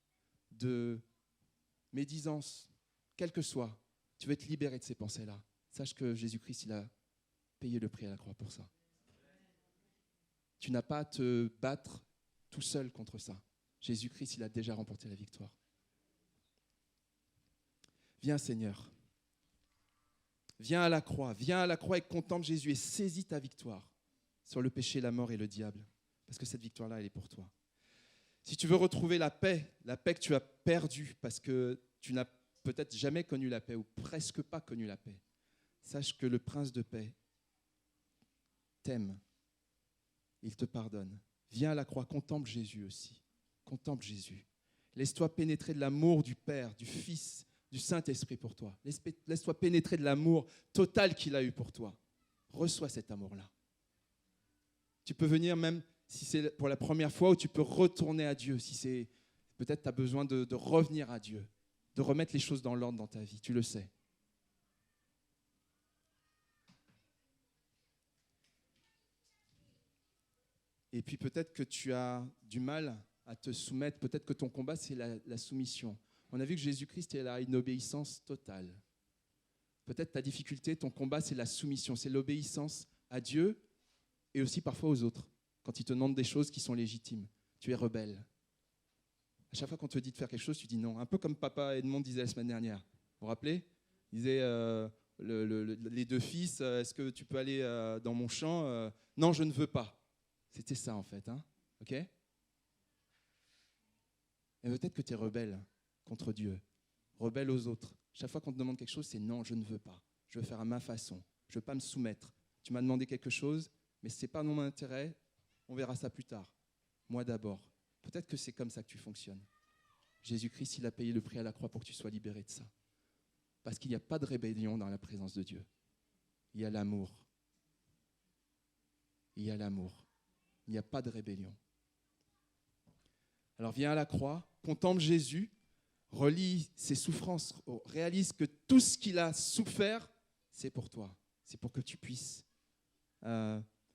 de médisance, quel que soit, tu veux être libéré de ces pensées-là. Sache que Jésus-Christ, il a payé le prix à la croix pour ça. Tu n'as pas à te battre tout seul contre ça. Jésus-Christ, il a déjà remporté la victoire. Viens, Seigneur. Viens à la croix et contemple Jésus et saisis ta victoire sur le péché, la mort et le diable. Parce que cette victoire-là, elle est pour toi. Si tu veux retrouver la paix que tu as perdue parce que tu n'as peut-être jamais connu la paix ou presque pas connu la paix, sache que le Prince de paix t'aime. Il te pardonne. Viens à la croix, contemple Jésus aussi. Contemple Jésus. Laisse-toi pénétrer de l'amour du Père, du Fils, du Saint-Esprit pour toi. Laisse-toi pénétrer de l'amour total qu'il a eu pour toi. Reçois cet amour-là. Tu peux venir même si c'est pour la première fois ou tu peux retourner à Dieu. Si c'est peut-être tu as besoin de revenir à Dieu, de remettre les choses dans l'ordre dans ta vie. Tu le sais. Et puis peut-être que tu as du mal à te soumettre. Peut-être que ton combat, c'est la soumission. On a vu que Jésus-Christ, il a une obéissance totale. Peut-être ta difficulté, ton combat, c'est la soumission. C'est l'obéissance à Dieu et aussi parfois aux autres. Quand ils te demandent des choses qui sont légitimes. Tu es rebelle. À chaque fois qu'on te dit de faire quelque chose, tu dis non. Un peu comme papa Edmond disait la semaine dernière. Vous vous rappelez ? Il disait, les deux fils, est-ce que tu peux aller dans mon champ ? Non, je ne veux pas. C'était ça en fait. Hein ? Ok ? Et peut-être que tu es rebelle contre Dieu, rebelle aux autres. Chaque fois qu'on te demande quelque chose, c'est non, je ne veux pas. Je veux faire à ma façon. Je ne veux pas me soumettre. Tu m'as demandé quelque chose, mais ce n'est pas dans mon intérêt. On verra ça plus tard. Moi d'abord. Peut-être que c'est comme ça que tu fonctionnes. Jésus-Christ, il a payé le prix à la croix pour que tu sois libéré de ça. Parce qu'il n'y a pas de rébellion dans la présence de Dieu. Il y a l'amour. Il y a l'amour. Il n'y a pas de rébellion. Alors viens à la croix, contemple Jésus, relis ses souffrances, réalise que tout ce qu'il a souffert, c'est pour toi. C'est pour que tu puisses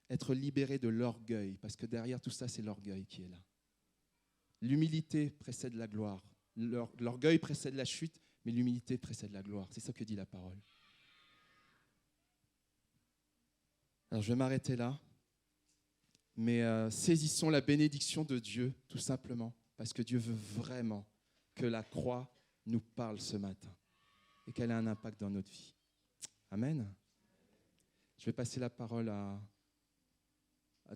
être libéré de l'orgueil, parce que derrière tout ça, c'est l'orgueil qui est là. L'humilité précède la gloire. L'orgueil précède la chute, mais l'humilité précède la gloire. C'est ça que dit la parole. Alors je vais m'arrêter là. Mais saisissons la bénédiction de Dieu, tout simplement, parce que Dieu veut vraiment que la croix nous parle ce matin et qu'elle ait un impact dans notre vie. Amen. Je vais passer la parole à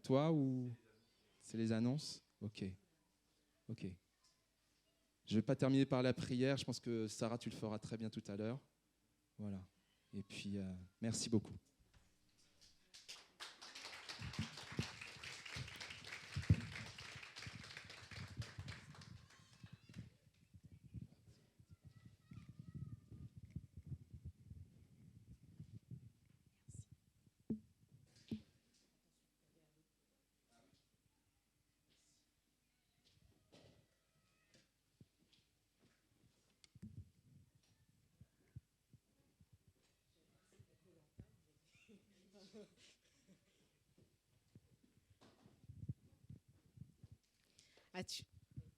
toi ou c'est les annonces ? Ok. Je ne vais pas terminer par la prière. Je pense que Sarah, tu le feras très bien tout à l'heure. Voilà. Et puis, merci beaucoup.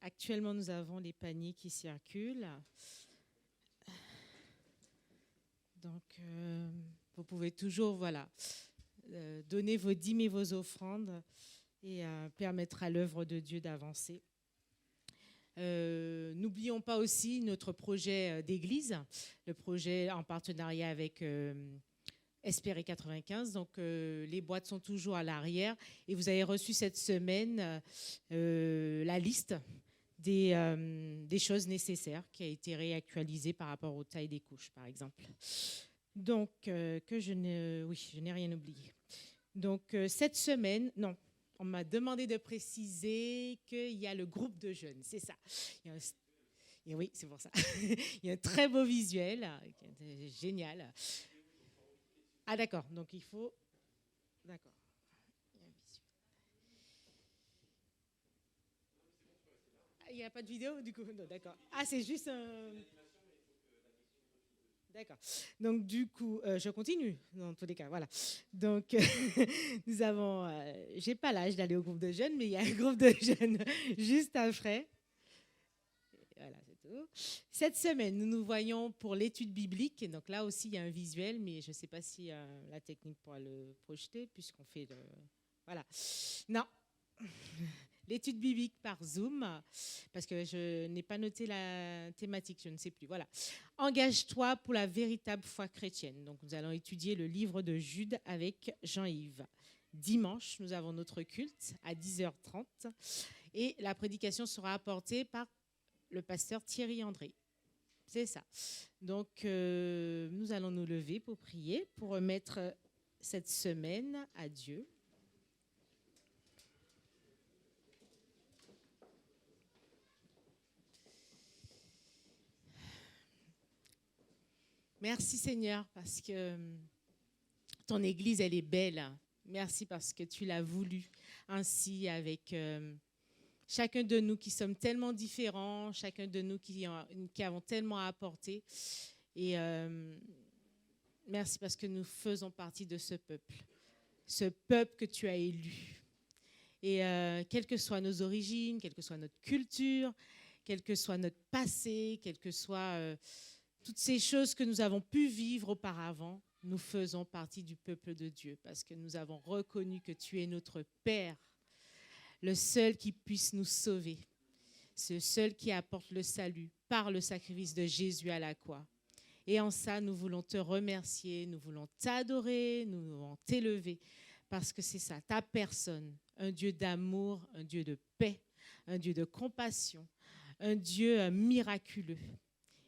Actuellement, nous avons les paniers qui circulent. Donc, vous pouvez toujours donner vos dîmes et vos offrandes et permettre à l'œuvre de Dieu d'avancer. N'oublions pas aussi notre projet d'église, le projet en partenariat avec Espérer 95. Donc, les boîtes sont toujours à l'arrière et vous avez reçu cette semaine la liste des choses nécessaires qui a été réactualisée par rapport aux tailles des couches, par exemple. Donc, je n'ai rien oublié. Donc, cette semaine, non, on m'a demandé de préciser qu'il y a le groupe de jeunes, c'est ça. Et oui, c'est pour ça. Il y a un très beau visuel, génial. Ah d'accord, donc il faut... D'accord. il n'y a pas de vidéo du coup? Non, d'accord. Ah, c'est juste un... D'accord. Donc, du coup, je continue dans tous les cas. Voilà. Donc, nous avons... j'ai pas l'âge d'aller au groupe de jeunes, mais il y a un groupe de jeunes juste après. Voilà, c'est tout. Cette semaine, nous nous voyons pour l'étude biblique. Et donc là aussi, il y a un visuel, mais je ne sais pas si la technique pourra le projeter, puisqu'on fait le... Voilà. Non. L'étude biblique par Zoom, parce que je n'ai pas noté la thématique, je ne sais plus. Voilà. Engage-toi pour la véritable foi chrétienne. Donc, nous allons étudier le livre de Jude avec Jean-Yves. Dimanche, nous avons notre culte à 10h30 et la prédication sera apportée par le pasteur Thierry André. C'est ça. Donc, nous allons nous lever pour prier, pour remettre cette semaine à Dieu. Merci Seigneur parce que ton Église, elle est belle. Merci parce que tu l'as voulu ainsi avec chacun de nous qui sommes tellement différents, chacun de nous qui avons tellement à apporter. Et merci parce que nous faisons partie de ce peuple que tu as élu. Et quelles que soient nos origines, quelle que soit notre culture, quel que soit notre passé, quelles que soient toutes ces choses que nous avons pu vivre auparavant, nous faisons partie du peuple de Dieu parce que nous avons reconnu que tu es notre Père, le seul qui puisse nous sauver, ce seul qui apporte le salut par le sacrifice de Jésus à la croix. Et en ça, nous voulons te remercier, nous voulons t'adorer, nous voulons t'élever parce que c'est ça, ta personne, un Dieu d'amour, un Dieu de paix, un Dieu de compassion, un Dieu miraculeux.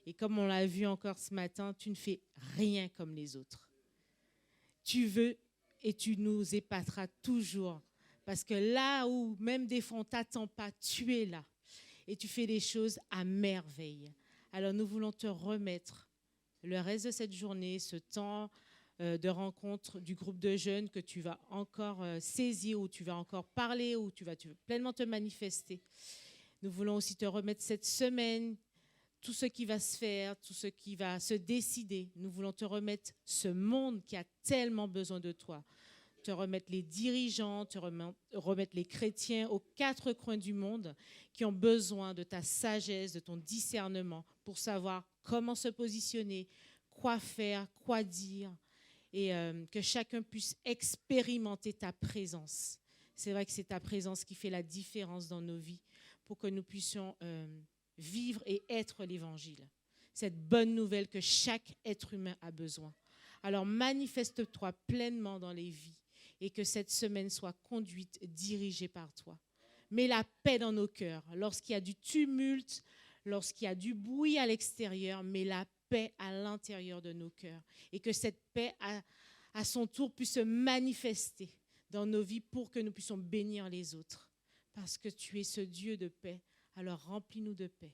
Et comme on l'a vu encore ce matin, tu ne fais rien comme les autres. Tu veux et tu nous épateras toujours. Parce que là où même des fois on ne t'attend pas, tu es là. Et tu fais des choses à merveille. Alors nous voulons te remettre le reste de cette journée, ce temps de rencontre du groupe de jeunes que tu vas encore saisir, où tu vas encore parler, où tu vas pleinement te manifester. Nous voulons aussi te remettre cette semaine, tout ce qui va se faire, tout ce qui va se décider. Nous voulons te remettre ce monde qui a tellement besoin de toi. Te remettre les dirigeants, te remettre les chrétiens aux quatre coins du monde qui ont besoin de ta sagesse, de ton discernement pour savoir comment se positionner, quoi faire, quoi dire et que chacun puisse expérimenter ta présence. C'est vrai que c'est ta présence qui fait la différence dans nos vies pour que nous puissions vivre et être l'évangile. Cette bonne nouvelle que chaque être humain a besoin. Alors manifeste-toi pleinement dans les vies et que cette semaine soit conduite, dirigée par toi. Mets la paix dans nos cœurs. Lorsqu'il y a du tumulte, lorsqu'il y a du bruit à l'extérieur, mets la paix à l'intérieur de nos cœurs. Et que cette paix, à son tour, puisse se manifester dans nos vies pour que nous puissions bénir les autres. Parce que tu es ce Dieu de paix. Alors remplis-nous de paix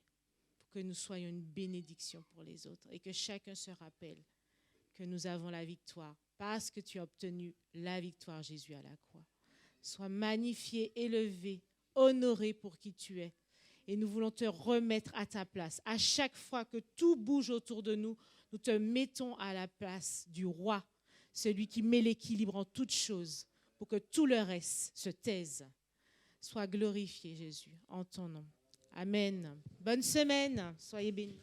pour que nous soyons une bénédiction pour les autres et que chacun se rappelle que nous avons la victoire parce que tu as obtenu la victoire, Jésus, à la croix. Sois magnifié, élevé, honoré pour qui tu es. Et nous voulons te remettre à ta place. À chaque fois que tout bouge autour de nous, nous te mettons à la place du roi, celui qui met l'équilibre en toutes choses pour que tout le reste se taise. Sois glorifié, Jésus, en ton nom. Amen. Bonne semaine. Soyez bénis.